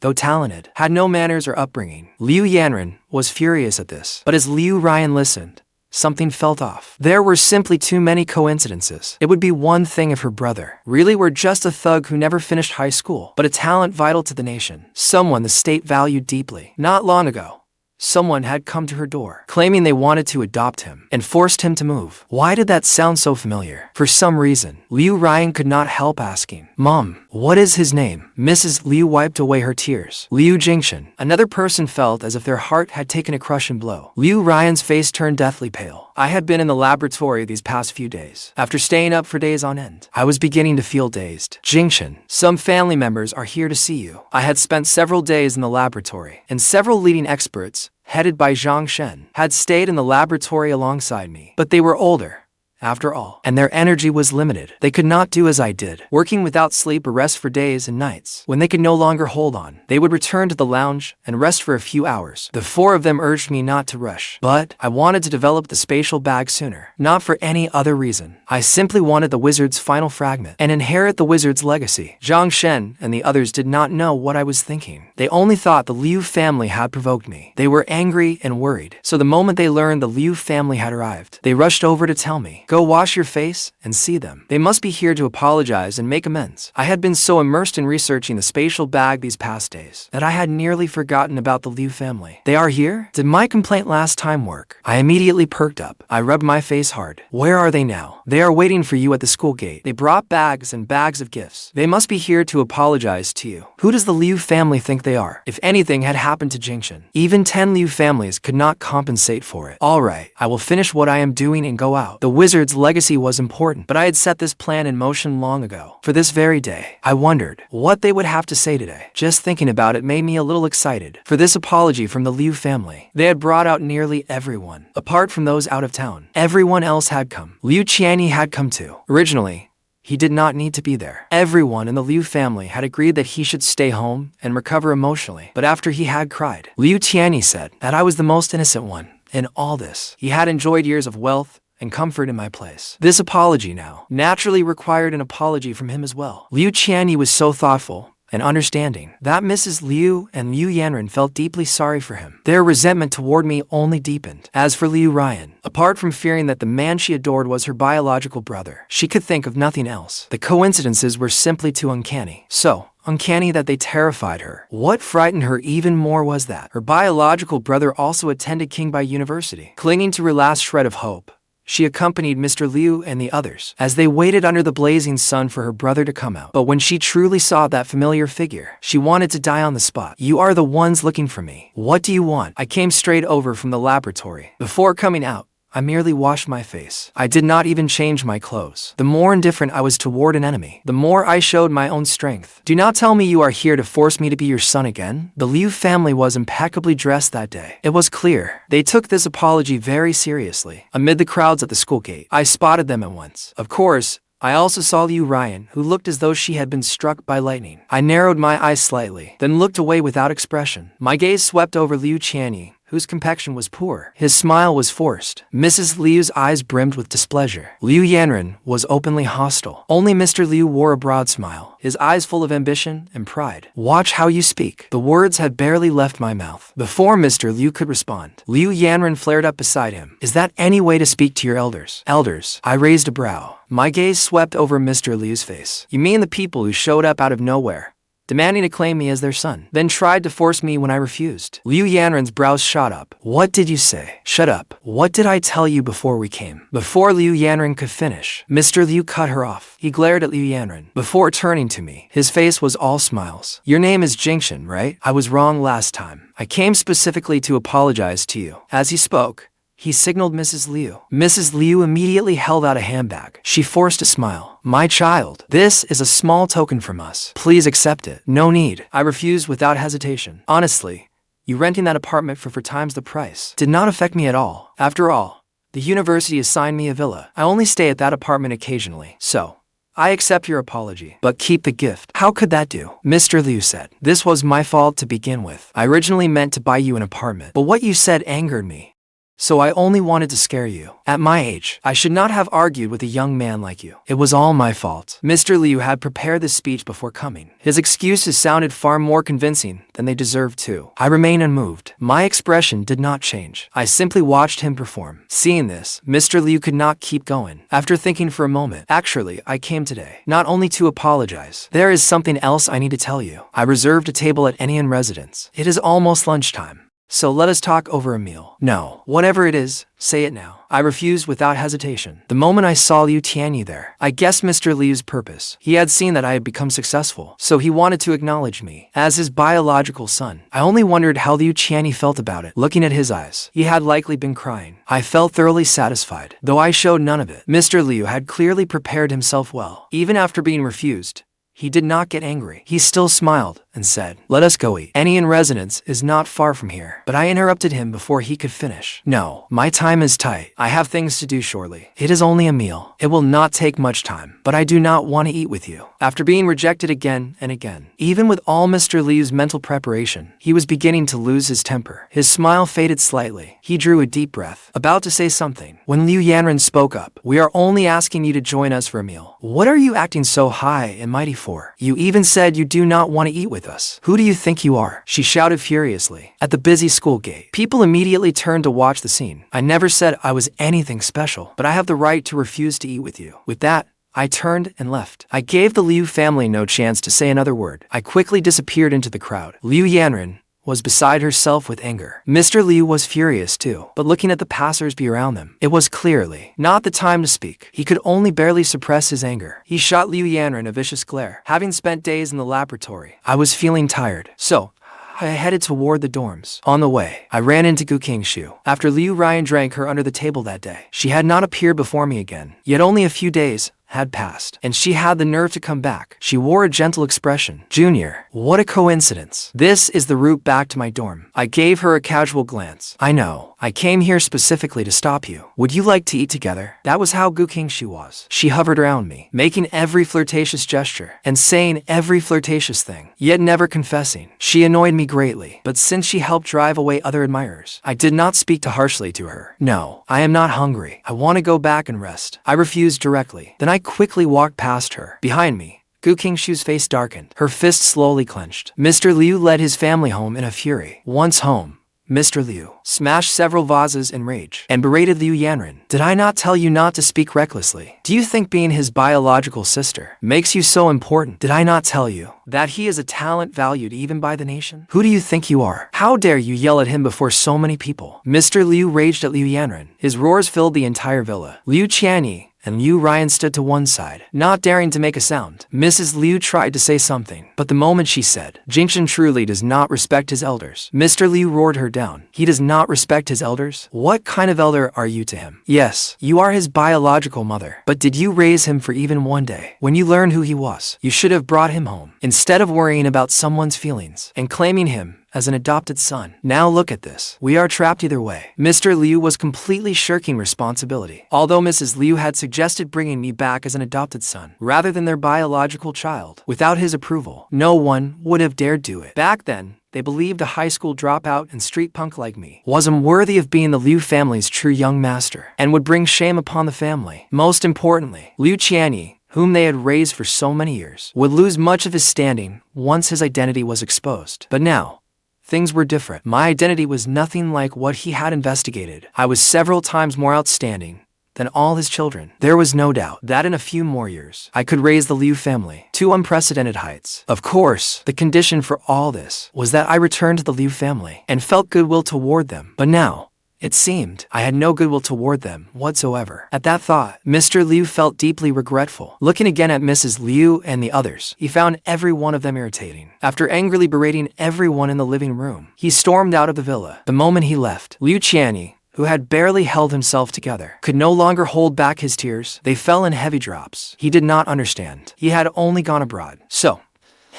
though talented, had no manners or upbringing. Liu Yanran was furious at this, but as Liu Ruyan listened, something felt off. There were simply too many coincidences. It would be one thing if her brother really were just a thug who never finished high school, but a talent vital to the nation, someone the state valued deeply. Not long ago, someone had come to her door, claiming they wanted to adopt him and forced him to move. Why did that sound so familiar? For some reason, Liu Ruyan could not help asking, Mom, what is his name? Mrs. Liu wiped away her tears. Liu Jingchen. Another person felt as if their heart had taken a crushing blow. Liu Ruyan's face turned deathly pale. I had been in the laboratory these past few days. After staying up for days on end, I was beginning to feel dazed. Jingchen, some family members are here to see you. I had spent several days in the laboratory, and several leading experts, headed by Zhang Shen, had stayed in the laboratory alongside me. But they were older, after all, and their energy was limited. They could not do as I did, working without sleep or rest for days and nights. When they could no longer hold on, they would return to the lounge and rest for a few hours. The four of them urged me not to rush, but I wanted to develop the spatial bag sooner, not for any other reason. I simply wanted the wizard's final fragment and inherit the wizard's legacy. Zhang Shen and the others did not know what I was thinking. They only thought the Liu family had provoked me. They were angry and worried, so the moment they learned the Liu family had arrived, they rushed over to tell me, Go wash your face and see them. They must be here to apologize and make amends. I had been so immersed in researching the spatial bag these past days that I had nearly forgotten about the Liu family. They are here? Did my complaint last time work? I immediately perked up. I rubbed my face hard. Where are they now? They are waiting for you at the school gate. They brought bags and bags of gifts. They must be here to apologize to you. Who does the Liu family think they are? If anything had happened to Jingchen, even 10 Liu families could not compensate for it. Alright, I will finish what I am doing and go out. The wizard's legacy was important, but I had set this plan in motion long ago. For this very day, I wondered what they would have to say today. Just thinking about it made me a little excited. For this apology from the Liu family, they had brought out nearly everyone. Apart from those out of town, everyone else had come. Liu Tianyi had come too. Originally, he did not need to be there. Everyone in the Liu family had agreed that he should stay home and recover emotionally. But after he had cried, Liu Tianyi said that I was the most innocent one in all this. He had enjoyed years of wealth and comfort in my place. This apology now naturally required an apology from him as well. Liu Tianyi was so thoughtful and understanding that Mrs. Liu and Liu Yanran felt deeply sorry for him. Their resentment toward me only deepened. As for Liu Ruyan, apart from fearing that the man she adored was her biological brother, she could think of nothing else. The coincidences were simply too uncanny. So uncanny that they terrified her. What frightened her even more was that her biological brother also attended Qingbei University. Clinging to her last shred of hope, she accompanied Mr. Liu and the others as they waited under the blazing sun for her brother to come out. But when she truly saw that familiar figure, she wanted to die on the spot. You are the ones looking for me. What do you want? I came straight over from the laboratory. Before coming out, I merely washed my face. I did not even change my clothes. The more indifferent I was toward an enemy, the more I showed my own strength. Do not tell me you are here to force me to be your son again. The Liu family was impeccably dressed that day. It was clear they took this apology very seriously. Amid the crowds at the school gate, I spotted them at once. Of course, I also saw Liu Ruyan, who looked as though she had been struck by lightning. I narrowed my eyes slightly, then looked away without expression. My gaze swept over Liu Tianyi, whose complexion was poor. His smile was forced. Mrs. Liu's eyes brimmed with displeasure. Liu Yanran was openly hostile. Only Mr. Liu wore a broad smile, his eyes full of ambition and pride. Watch how you speak. The words had barely left my mouth before Mr. Liu could respond. Liu Yanran flared up beside him. Is that any way to speak to your elders? Elders? I raised a brow. My gaze swept over Mr. Liu's face. You mean the people who showed up out of nowhere, demanding to claim me as their son, then tried to force me when I refused? Liu Yanran's brows shot up. What did you say? Shut up. What did I tell you before we came? Before Liu Yanran could finish, Mr. Liu cut her off. He glared at Liu Yanran before turning to me. His face was all smiles. Your name is Jingchen, right? I was wrong last time. I came specifically to apologize to you. As he spoke, he signaled Mrs. Liu. Mrs. Liu immediately held out a handbag. She forced a smile. My child, this is a small token from us. Please accept it. No need. I refused without hesitation. Honestly, you renting that apartment for 4 times the price did not affect me at all. After all, the university assigned me a villa. I only stay at that apartment occasionally. So, I accept your apology, but keep the gift. How could that do? Mr. Liu said. This was my fault to begin with. I originally meant to buy you an apartment, but what you said angered me. So I only wanted to scare you. At my age, I should not have argued with a young man like you. It was all my fault. Mr. Liu had prepared this speech before coming. His excuses sounded far more convincing than they deserved to. I remained unmoved. My expression did not change. I simply watched him perform. Seeing this, Mr. Liu could not keep going. After thinking for a moment, actually, I came today, not only to apologize. There is something else I need to tell you. I reserved a table at NGÓN residence. It is almost lunchtime, so let us talk over a meal. No, whatever it is, say it now. I refused without hesitation. The moment I saw Liu Tianyi there, I guessed Mr. Liu's purpose. He had seen that I had become successful, so he wanted to acknowledge me as his biological son. I only wondered how Liu Tianyi felt about it. Looking at his eyes, he had likely been crying. I felt thoroughly satisfied, though I showed none of it. Mr. Liu had clearly prepared himself well. Even after being refused, he did not get angry. He still smiled and said, let us go eat. NGÓN residence is not far from here. But I interrupted him before he could finish. No, my time is tight. I have things to do shortly. It is only a meal. It will not take much time. But I do not want to eat with you. After being rejected again and again, even with all Mr. Liu's mental preparation, he was beginning to lose his temper. His smile faded slightly. He drew a deep breath, about to say something, when Liu Yanran spoke up. We are only asking you to join us for a meal. What are you acting so high and mighty for? You even said you do not want to eat with us. Who do you think you are? She shouted furiously. At the busy school gate, people immediately turned to watch the scene. I never said I was anything special, but I have the right to refuse to eat with you. With that, I turned and left. I gave the Liu family no chance to say another word. I quickly disappeared into the crowd. Liu Yanran was beside herself with anger. Mr. Liu was furious too, but looking at the passers-by around them, it was clearly not the time to speak. He could only barely suppress his anger. He shot Liu Yanran a vicious glare. Having spent days in the laboratory, I was feeling tired, so I headed toward the dorms. On the way, I ran into Qingxue. After Liu Ruyan drank her under the table that day, she had not appeared before me again. Yet only a few days had passed, and she had the nerve to come back. She wore a gentle expression. Junior, what a coincidence. This is the route back to my dorm. I gave her a casual glance. I know. I came here specifically to stop you. Would you like to eat together? That was how Qingxue was. She hovered around me, making every flirtatious gesture and saying every flirtatious thing, yet never confessing. She annoyed me greatly, but since she helped drive away other admirers, I did not speak too harshly to her. No, I am not hungry. I want to go back and rest. I refused directly. Then I quickly walked past her. Behind me, Qingxue's face darkened. Her fist slowly clenched. Mr. Liu led his family home in a fury. Once home, Mr. Liu smashed several vases in rage and berated Liu Yanran. Did I not tell you not to speak recklessly? Do you think being his biological sister makes you so important? Did I not tell you that he is a talent valued even by the nation? Who do you think you are? How dare you yell at him before so many people? Mr. Liu raged at Liu Yanran. His roars filled the entire villa. Liu Tianyi and Liu Ruyan stood to one side, not daring to make a sound. Mrs. Liu tried to say something, but the moment she said, Jingchen truly does not respect his elders, Mr. Liu roared her down. He does not respect his elders? What kind of elder are you to him? Yes, you are his biological mother, but did you raise him for even one day? When you learned who he was, you should have brought him home, instead of worrying about someone's feelings and claiming him as an adopted son. Now look at this. We are trapped either way. Mr. Liu was completely shirking responsibility. Although Mrs. Liu had suggested bringing me back as an adopted son, rather than their biological child, without his approval, no one would have dared do it. Back then, they believed a high school dropout and street punk like me was unworthy of being the Liu family's true young master, and would bring shame upon the family. Most importantly, Liu Tianyi, whom they had raised for so many years, would lose much of his standing once his identity was exposed. But now, things were different. My identity was nothing like what he had investigated. I was several times more outstanding than all his children. There was no doubt that in a few more years, I could raise the Liu family to unprecedented heights. Of course, the condition for all this was that I returned to the Liu family and felt goodwill toward them. But now, it seemed I had no goodwill toward them whatsoever. At that thought, Mr. Liu felt deeply regretful. Looking again at Mrs. Liu and the others, he found every one of them irritating. After angrily berating everyone in the living room, he stormed out of the villa. The moment he left, Liu Tianyi, who had barely held himself together, could no longer hold back his tears. They fell in heavy drops. He did not understand. He had only gone abroad. So,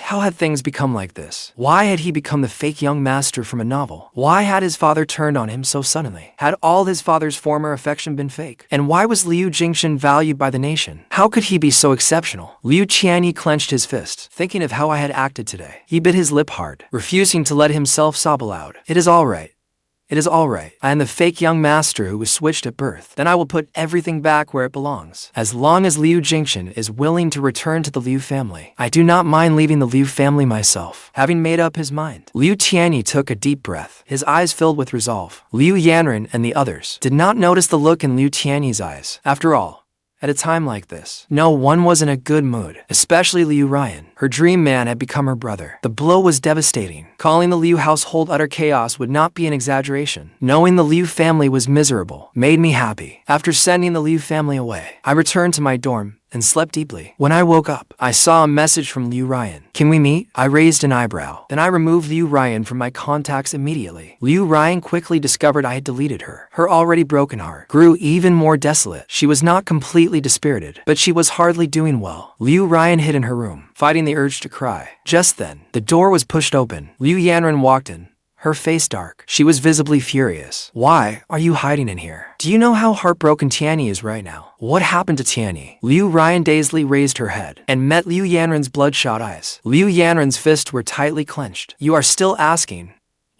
how had things become like this? Why had he become the fake young master from a novel? Why had his father turned on him so suddenly? Had all his father's former affection been fake? And why was Liu Jingchen valued by the nation? How could he be so exceptional? Liu Tianyi clenched his fist, thinking of how I had acted today. He bit his lip hard, refusing to let himself sob aloud. It is all right. It is all right. I am the fake young master who was switched at birth. Then I will put everything back where it belongs. As long as Liu Jingchen is willing to return to the Liu family, I do not mind leaving the Liu family myself. Having made up his mind, Liu Tianyi took a deep breath, his eyes filled with resolve. Liu Yanran and the others did not notice the look in Liu Tianyi's eyes. After all, at a time like this, no one was in a good mood, especially Liu Ruyan. Her dream man had become her brother. The blow was devastating. Calling the Liu household utter chaos would not be an exaggeration. Knowing the Liu family was miserable made me happy. After sending the Liu family away, I returned to my dorm and slept deeply. When I woke up, I saw a message from Liu Ruyan. Can we meet? I raised an eyebrow. Then I removed Liu Ruyan from my contacts immediately. Liu Ruyan quickly discovered I had deleted her. Her already broken heart grew even more desolate. She was not completely dispirited, but she was hardly doing well. Liu Ruyan hid in her room, fighting the urge to cry. Just then, the door was pushed open. Liu Yanran walked in, her face dark. She was visibly furious. Why are you hiding in here? Do you know how heartbroken Tianyi is right now? What happened to Tianyi? Liu Ruyan dazedly raised her head and met Liu Yanran's bloodshot eyes. Liu Yanran's fists were tightly clenched. You are still asking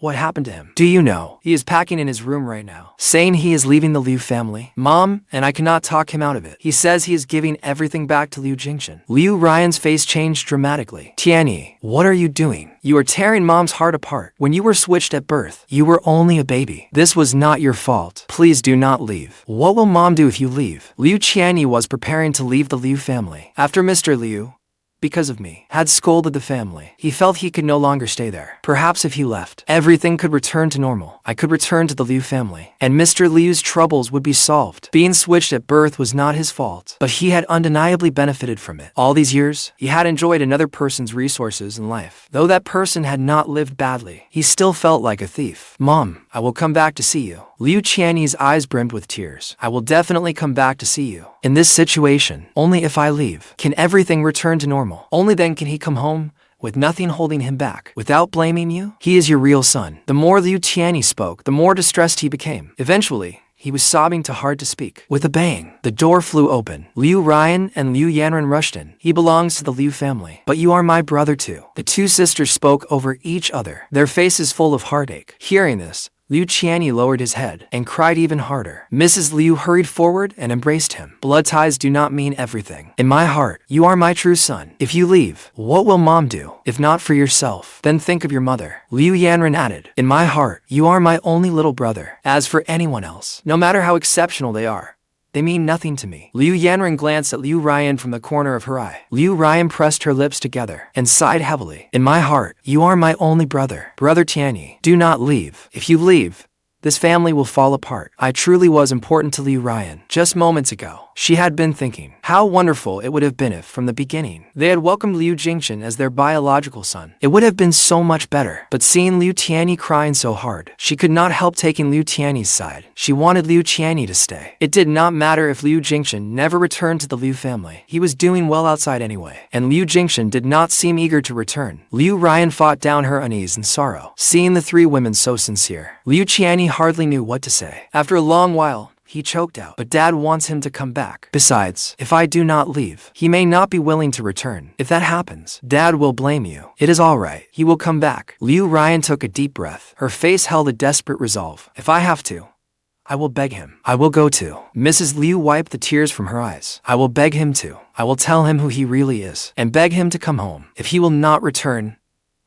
what happened to him? Do you know? He is packing in his room right now, saying he is leaving the Liu family. Mom, and I cannot talk him out of it. He says he is giving everything back to Liu Jingchen. Liu Ruyan's face changed dramatically. Tianyi, what are you doing? You are tearing Mom's heart apart. When you were switched at birth, you were only a baby. This was not your fault. Please do not leave. What will Mom do if you leave? Liu Tianyi was preparing to leave the Liu family. After Mr. Liu, because of me, had scolded the family, he felt he could no longer stay there. Perhaps if he left, everything could return to normal. I could return to the Liu family, and Mr. Liu's troubles would be solved. Being switched at birth was not his fault, but he had undeniably benefited from it. All these years, he had enjoyed another person's resources in life. Though that person had not lived badly, he still felt like a thief. Mom, I will come back to see you. Liu Tianyi's eyes brimmed with tears. I will definitely come back to see you. In this situation, only if I leave can everything return to normal. Only then can he come home with nothing holding him back, without blaming you. He is your real son. The more Liu Tianyi spoke, the more distressed he became. Eventually, he was sobbing too hard to speak. With a bang, the door flew open. Liu Ruyan and Liu Yanran rushed in. He belongs to the Liu family, but you are my brother too. The two sisters spoke over each other, their faces full of heartache. Hearing this, Liu Tianyi lowered his head and cried even harder. Mrs. Liu hurried forward and embraced him. Blood ties do not mean everything. In my heart, you are my true son. If you leave, what will Mom do? If not for yourself, then think of your mother. Liu Yanran added, in my heart, you are my only little brother. As for anyone else, no matter how exceptional they are, they mean nothing to me. Liu Yanran glanced at Liu Ruyan from the corner of her eye. Liu Ruyan pressed her lips together and sighed heavily. In my heart, you are my only brother. Brother Tianyi, do not leave. If you leave, this family will fall apart. I truly was important to Liu Ruyan. Just moments ago, she had been thinking how wonderful it would have been if, from the beginning, they had welcomed Liu Jingchen as their biological son. It would have been so much better. But seeing Liu Tianyi crying so hard, she could not help taking Liu Tianyi's side. She wanted Liu Tianyi to stay. It did not matter if Liu Jingchen never returned to the Liu family. He was doing well outside anyway, and Liu Jingchen did not seem eager to return. Liu Ruyan fought down her unease and sorrow. Seeing the three women so sincere, Liu Tianyi hardly knew what to say. After a long while, he choked out, but Dad wants him to come back. Besides, if I do not leave, he may not be willing to return. If that happens, Dad will blame you. It is all right. He will come back. Liu Ruyan took a deep breath. Her face held a desperate resolve. If I have to, I will beg him. I will go to. Mrs. Liu wiped the tears from her eyes. I will beg him to. I will tell him who he really is, and beg him to come home. If he will not return,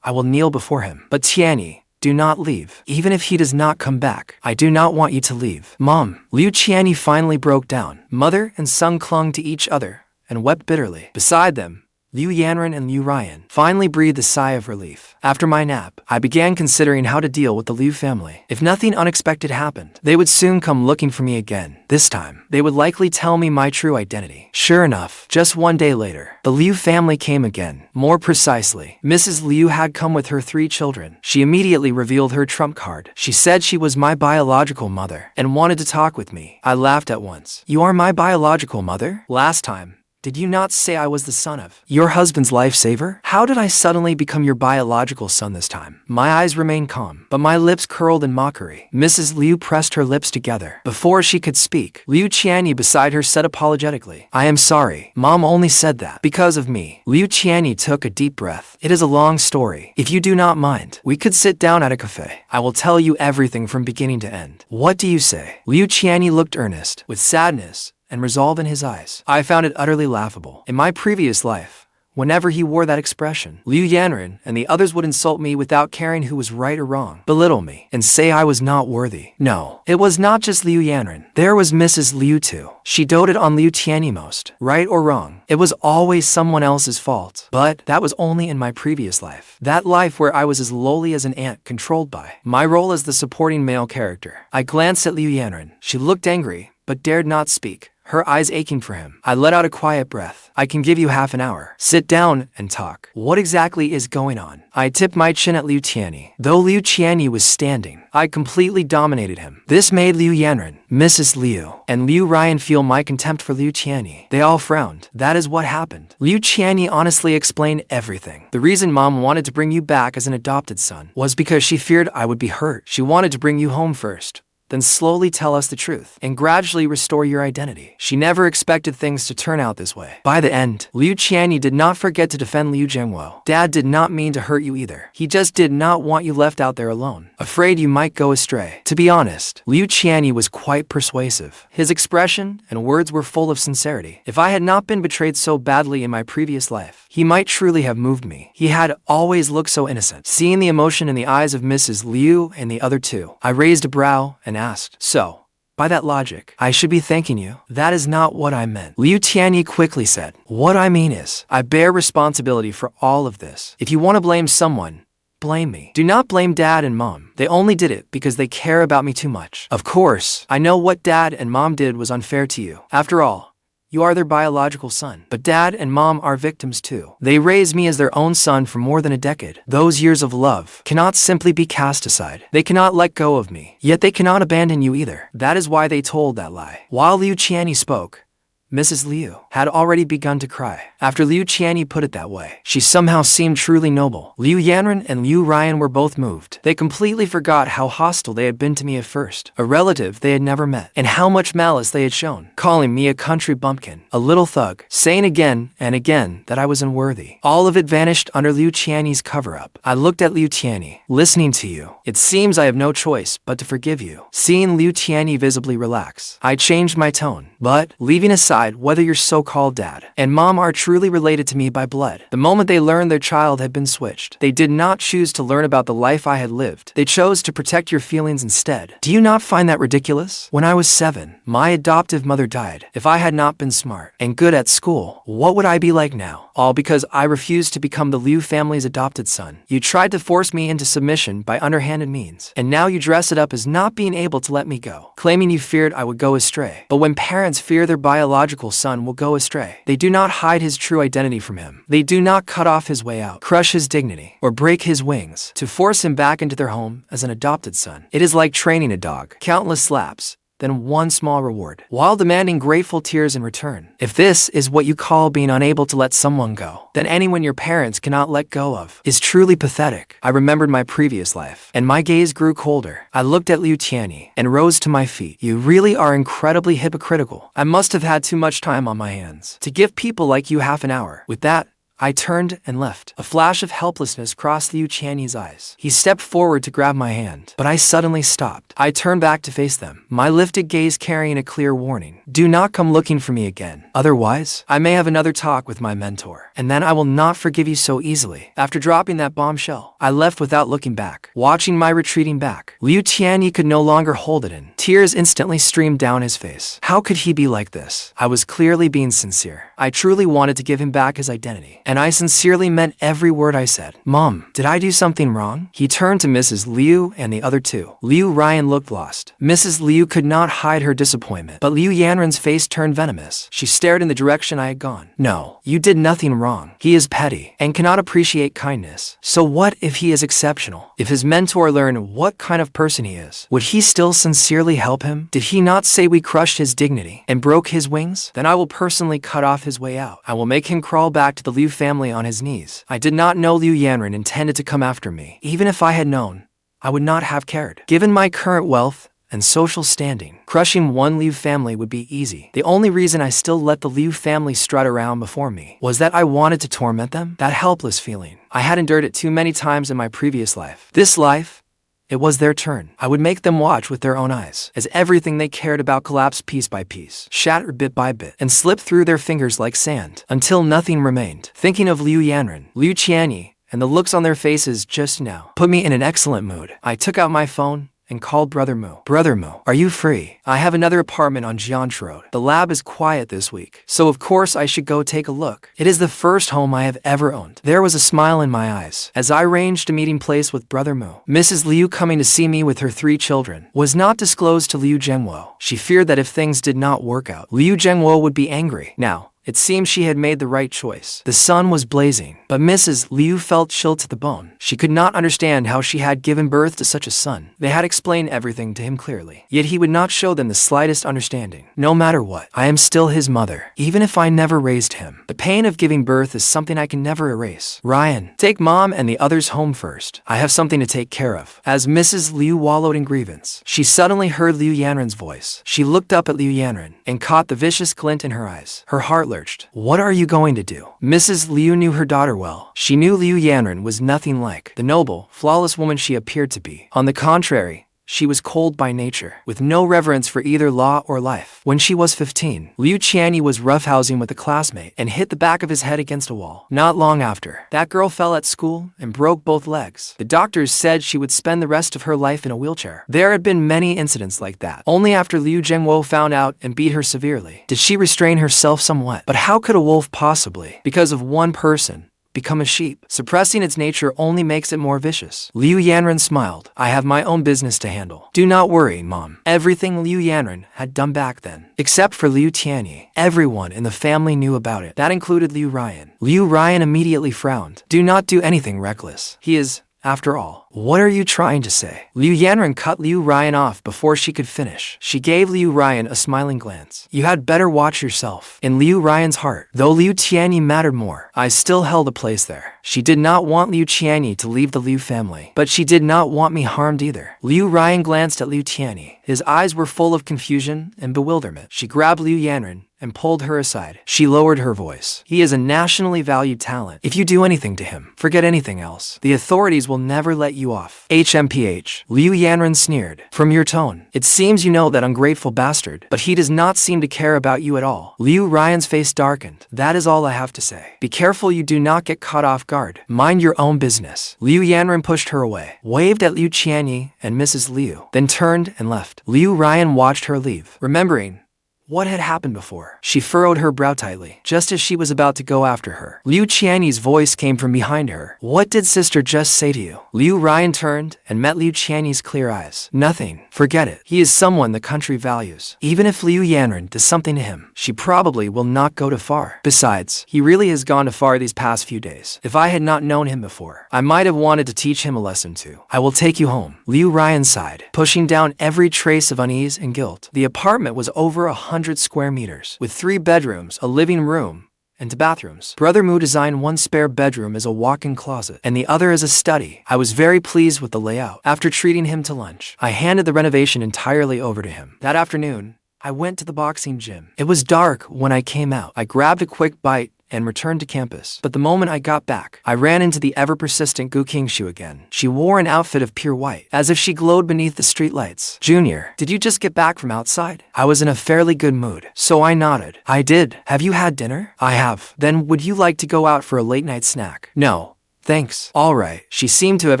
I will kneel before him. But Tianyi, do not leave. Even if he does not come back, I do not want you to leave. Mom. Liu Tianyi finally broke down. Mother and son clung to each other and wept bitterly. Beside them, Liu Yanran and Liu Ruyan finally breathed a sigh of relief. After my nap, I began considering how to deal with the Liu family. If nothing unexpected happened, they would soon come looking for me again. This time, they would likely tell me my true identity. Sure enough, just one day later, the Liu family came again. More precisely, Mrs. Liu had come with her 3 children. She immediately revealed her trump card. She said she was my biological mother and wanted to talk with me. I laughed at once. You are my biological mother? Last time, did you not say I was the son of your husband's lifesaver? How did I suddenly become your biological son this time? My eyes remained calm, but my lips curled in mockery. Mrs. Liu pressed her lips together. Before she could speak, Liu Tianyi beside her said apologetically, I am sorry. Mom only said that because of me. Liu Tianyi took a deep breath. It is a long story. If you do not mind, we could sit down at a cafe. I will tell you everything from beginning to end. What do you say? Liu Tianyi looked earnest, with sadness and resolve in his eyes. I found it utterly laughable. In my previous life, whenever he wore that expression, Liu Yanran and the others would insult me without caring who was right or wrong, belittle me, and say I was not worthy. No, it was not just Liu Yanran. There was Mrs. Liu too. She doted on Liu Tianyi most. Right or wrong, it was always someone else's fault. But that was only in my previous life. That life where I was as lowly as an ant controlled by my role as the supporting male character. I glanced at Liu Yanran. She looked angry, but dared not speak, her eyes aching for him. I let out a quiet breath. I can give you half an hour. Sit down and talk. What exactly is going on? I tipped my chin at Liu Tianyi. Though Liu Tianyi was standing, I completely dominated him. This made Liu Yanran, Mrs. Liu, and Liu Ruyan feel my contempt for Liu Tianyi. They all frowned. That is what happened. Liu Tianyi honestly explained everything. The reason Mom wanted to bring you back as an adopted son was because she feared I would be hurt. She wanted to bring you home first, then slowly tell us the truth, and gradually restore your identity. She never expected things to turn out this way. By the end, Liu Tianyi did not forget to defend Liu Zhenguo. Dad did not mean to hurt you either. He just did not want you left out there alone, afraid you might go astray. To be honest, Liu Tianyi was quite persuasive. His expression and words were full of sincerity. If I had not been betrayed so badly in my previous life, he might truly have moved me. He had always looked so innocent. Seeing the emotion in the eyes of Mrs. Liu and the other two, I raised a brow and asked, so, by that logic, I should be thanking you? That is not what I meant. Liu Tianyi quickly said, what I mean is, I bear responsibility for all of this. If you want to blame someone, blame me. Do not blame Dad and Mom. They only did it because they care about me too much. Of course, I know what Dad and Mom did was unfair to you. After all, you are their biological son. But Dad and Mom are victims too. They raised me as their own son for more than a decade. Those years of love cannot simply be cast aside. They cannot let go of me, yet they cannot abandon you either. That is why they told that lie. While Liu Tianyi spoke, Mrs. Liu had already begun to cry. After Liu Tianyi put it that way, she somehow seemed truly noble. Liu Yanran and Liu Ruyan were both moved. They completely forgot how hostile they had been to me at first, a relative they had never met, and how much malice they had shown, calling me a country bumpkin, a little thug, saying again and again that I was unworthy. All of it vanished under Liu Tianyi's cover-up. I looked at Liu Tianyi, listening to you. It seems I have no choice but to forgive you. Seeing Liu Tianyi visibly relax, I changed my tone, but, leaving aside decide whether your so-called dad and mom are truly related to me by blood. The moment they learned their child had been switched, they did not choose to learn about the life I had lived. They chose to protect your feelings instead. Do you not find that ridiculous? When I was 7, my adoptive mother died. If I had not been smart and good at school, what would I be like now? All because I refused to become the Liu family's adopted son. You tried to force me into submission by underhanded means, and now you dress it up as not being able to let me go, claiming you feared I would go astray. But when parents fear their biological son will go astray, they do not hide his true identity from him. They do not cut off his way out, crush his dignity, or break his wings to force him back into their home as an adopted son. It is like training a dog. Countless slaps, then one small reward, while demanding grateful tears in return. If this is what you call being unable to let someone go, then anyone your parents cannot let go of is truly pathetic. I remembered my previous life, and my gaze grew colder. I looked at Liu Tianyi and rose to my feet. You really are incredibly hypocritical. I must have had too much time on my hands to give people like you half an hour. With that, I turned and left. A flash of helplessness crossed Liu Tianyi's eyes. He stepped forward to grab my hand, but I suddenly stopped. I turned back to face them, my lifted gaze carrying a clear warning. Do not come looking for me again. Otherwise, I may have another talk with my mentor, and then I will not forgive you so easily. After dropping that bombshell, I left without looking back. Watching my retreating back, Liu Tianyi could no longer hold it in. Tears instantly streamed down his face. How could he be like this? I was clearly being sincere. I truly wanted to give him back his identity, and I sincerely meant every word I said. Mom, did I do something wrong? He turned to Mrs. Liu and the other two. Liu Ruyan looked lost. Mrs. Liu could not hide her disappointment, but Liu Yanran's face turned venomous. She stared in the direction I had gone. No, you did nothing wrong. He is petty and cannot appreciate kindness. So what if he is exceptional? If his mentor learned what kind of person he is, would he still sincerely help him? Did he not say we crushed his dignity and broke his wings? Then I will personally cut off his way out. I will make him crawl back to the Liu family on his knees. I did not know Liu Yanran intended to come after me. Even if I had known, I would not have cared. Given my current wealth and social standing, crushing one Liu family would be easy. The only reason I still let the Liu family strut around before me was that I wanted to torment them. That helpless feeling. I had endured it too many times in my previous life. This life, it was their turn. I would make them watch with their own eyes, as everything they cared about collapsed piece by piece, shattered bit by bit, and slipped through their fingers like sand, until nothing remained. Thinking of Liu Yanran, Liu Tianyi, and the looks on their faces just now put me in an excellent mood. I took out my phone and called Brother Mu. Brother Mu, are you free? I have another apartment on Jianshu Road. The lab is quiet this week, so of course I should go take a look. It is the first home I have ever owned. There was a smile in my eyes as I arranged a meeting place with Brother Mu. Mrs. Liu coming to see me with her 3 children was not disclosed to Liu Zhenguo. She feared that if things did not work out, Liu Zhenguo would be angry. Now, it seemed she had made the right choice. The sun was blazing, but Mrs. Liu felt chilled to the bone. She could not understand how she had given birth to such a son. They had explained everything to him clearly, yet he would not show them the slightest understanding. No matter what, I am still his mother, even if I never raised him. The pain of giving birth is something I can never erase. Ruyan, take mom and the others home first. I have something to take care of. As Mrs. Liu wallowed in grievance, she suddenly heard Liu Yanran's voice. She looked up at Liu Yanran and caught the vicious glint in her eyes. Her heart lurched. What are you going to do? Mrs. Liu knew her daughter well. She knew Liu Yanran was nothing like the noble, flawless woman she appeared to be. On the contrary, she was cold by nature, with no reverence for either law or life. When she was 15, Liu Tianyi was roughhousing with a classmate and hit the back of his head against a wall. Not long after, that girl fell at school and broke both legs. The doctors said she would spend the rest of her life in a wheelchair. There had been many incidents like that. Only after Liu Zhenguo found out and beat her severely did she restrain herself somewhat. But how could a wolf possibly, because of one person, become a sheep? Suppressing its nature only makes it more vicious. Liu Yanran smiled. I have my own business to handle. Do not worry, Mom. Everything Liu Yanran had done back then, except for Liu Tianyi, everyone in the family knew about it. That included Liu Ruyan. Liu Ruyan immediately frowned. Do not do anything reckless. He is, after all. What are you trying to say? Liu Yanran cut Liu Ruyan off before she could finish. She gave Liu Ruyan a smiling glance. You had better watch yourself. In Liu Ruyan's heart, though Liu Tianyi mattered more, I still held a place there. She did not want Liu Tianyi to leave the Liu family, but she did not want me harmed either. Liu Ruyan glanced at Liu Tianyi. His eyes were full of confusion and bewilderment. She grabbed Liu Yanran and pulled her aside. She lowered her voice. He is a nationally valued talent. If you do anything to him, forget anything else. The authorities will never let you you off. HMPH. Liu Yanran sneered. From your tone, it seems you know that ungrateful bastard, but he does not seem to care about you at all. Liu Ryan's face darkened. That is all I have to say. Be careful you do not get caught off guard. Mind your own business. Liu Yanran pushed her away, waved at Liu Tianyi and Mrs. Liu, then turned and left. Liu Ryan watched her leave, remembering what had happened before. She furrowed her brow tightly, just as she was about to go after her. Liu Tianyi's voice came from behind her. What did sister just say to you? Liu Ryan turned and met Liu Tianyi's clear eyes. Nothing. Forget it. He is someone the country values. Even if Liu Yanran does something to him, she probably will not go too far. Besides, he really has gone too far these past few days. If I had not known him before, I might have wanted to teach him a lesson too. I will take you home. Liu Ryan sighed, pushing down every trace of unease and guilt. The apartment was over 100 square meters, with 3 bedrooms, a living room, and 2 bathrooms. Brother Mu designed one spare bedroom as a walk-in closet, and the other as a study. I was very pleased with the layout. After treating him to lunch, I handed the renovation entirely over to him. That afternoon, I went to the boxing gym. It was dark when I came out. I grabbed a quick bite and returned to campus. But the moment I got back, I ran into the ever-persistent Qingxue again. She wore an outfit of pure white, as if she glowed beneath the streetlights. Junior, did you just get back from outside? I was in a fairly good mood, so I nodded. I did. Have you had dinner? I have. Then would you like to go out for a late-night snack? No. Thanks. All right. She seemed to have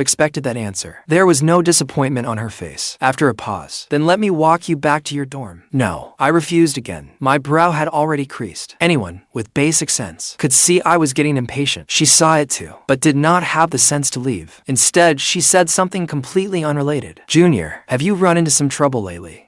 expected that answer. There was no disappointment on her face. After a pause, then let me walk you back to your dorm. No. I refused again. My brow had already creased. Anyone with basic sense could see I was getting impatient. She saw it too, but did not have the sense to leave. Instead, she said something completely unrelated. Junior, have you run into some trouble lately?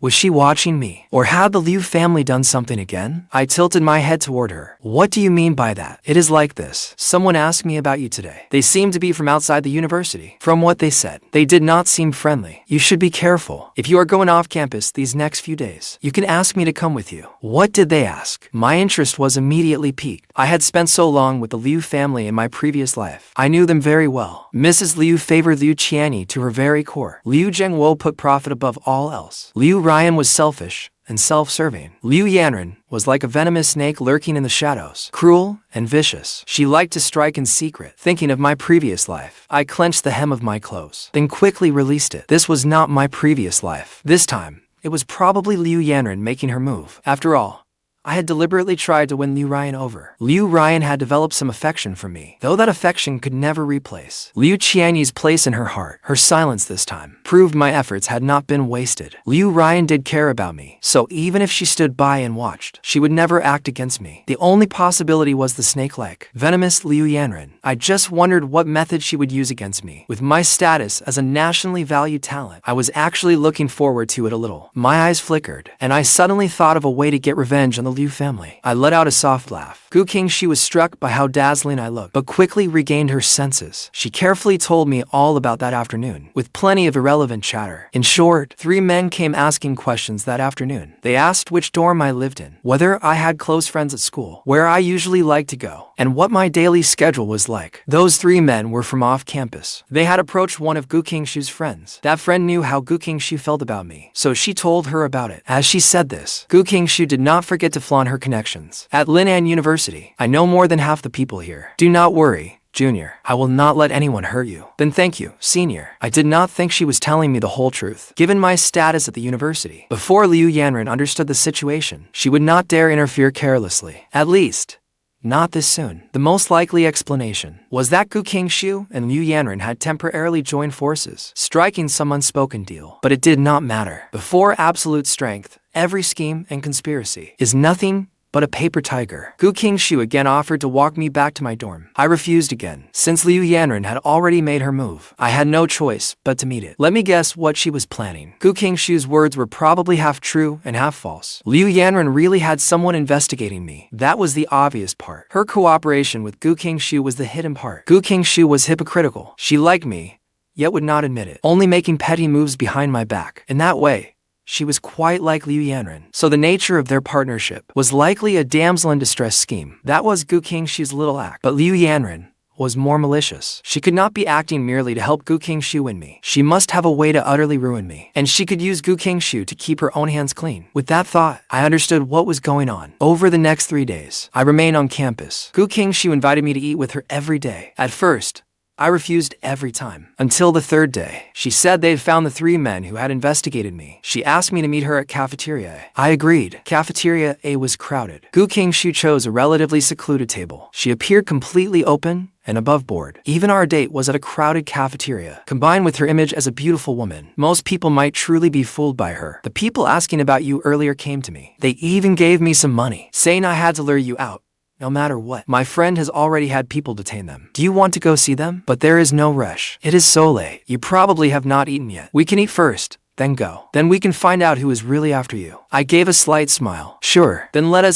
Was she watching me? Or had the Liu family done something again? I tilted my head toward her. What do you mean by that? It is like this. Someone asked me about you today. They seemed to be from outside the university. From what they said, they did not seem friendly. You should be careful. If you are going off campus these next few days, you can ask me to come with you. What did they ask? My interest was immediately piqued. I had spent so long with the Liu family in my previous life. I knew them very well. Mrs. Liu favored Liu Tianyi to her very core. Liu Zhenguo put profit above all else. Liu Ryan was selfish and self-serving. Liu Yanran was like a venomous snake lurking in the shadows, cruel and vicious. She liked to strike in secret. Thinking of my previous life, I clenched the hem of my clothes, then quickly released it. This was not my previous life. This time, it was probably Liu Yanran making her move. After all, I had deliberately tried to win Liu Ryan over. Liu Ryan had developed some affection for me, though that affection could never replace Liu Tianyi's place in her heart. Her silence this time proved my efforts had not been wasted. Liu Ryan did care about me, so even if she stood by and watched, she would never act against me. The only possibility was the snake-like, venomous Liu Yanran. I just wondered what method she would use against me. With my status as a nationally valued talent, I was actually looking forward to it a little. My eyes flickered, and I suddenly thought of a way to get revenge on the Liu family. I let out a soft laugh. Qingxue was struck by how dazzling I looked, but quickly regained her senses. She carefully told me all about that afternoon, with plenty of irrelevant chatter. In short, 3 men came asking questions that afternoon. They asked which dorm I lived in, whether I had close friends at school, where I usually liked to go, and what my daily schedule was like. Those 3 men were from off campus. They had approached one of Qingxue's friends. That friend knew how Qingxue felt about me, so she told her about it. As she said this, Qingxue did not forget to flaunt her connections. At Lin'an University, I know more than half the people here. Do not worry, Junior. I will not let anyone hurt you. Then thank you, Senior. I did not think she was telling me the whole truth. Given my status at the university, before Liu Yanran understood the situation, she would not dare interfere carelessly. At least, not this soon. The most likely explanation was that Qingxue and Liu Yanran had temporarily joined forces, striking some unspoken deal. But it did not matter. Before absolute strength, every scheme and conspiracy is nothing but a paper tiger. Qingxue again offered to walk me back to my dorm. I refused again. Since Liu Yanran had already made her move, I had no choice but to meet it. Let me guess what she was planning. Qingxue's words were probably half true and half false. Liu Yanran really had someone investigating me. That was the obvious part. Her cooperation with Qingxue was the hidden part. Qingxue was hypocritical. She liked me, yet would not admit it, only making petty moves behind my back. In that way, she was quite like Liu Yanran. So the nature of their partnership was likely a damsel in distress scheme. That was Qingxue's little act. But Liu Yanran was more malicious. She could not be acting merely to help Qingxue win me. She must have a way to utterly ruin me. And she could use Qingxue to keep her own hands clean. With that thought, I understood what was going on. Over the next 3 days, I remained on campus. Qingxue invited me to eat with her every day. At first, I refused every time. Until the third day. She said they'd found the 3 men who had investigated me. She asked me to meet her at Cafeteria A. I agreed. Cafeteria A was crowded. Qingxue chose a relatively secluded table. She appeared completely open and above board. Even our date was at a crowded cafeteria. Combined with her image as a beautiful woman, most people might truly be fooled by her. The people asking about you earlier came to me. They even gave me some money, saying I had to lure you out. No matter what, my friend has already had people detain them. Do you want to go see them? But there is no rush. It is so late. You probably have not eaten yet. We can eat first, then go. Then we can find out who is really after you. I gave a slight smile. Sure, then let us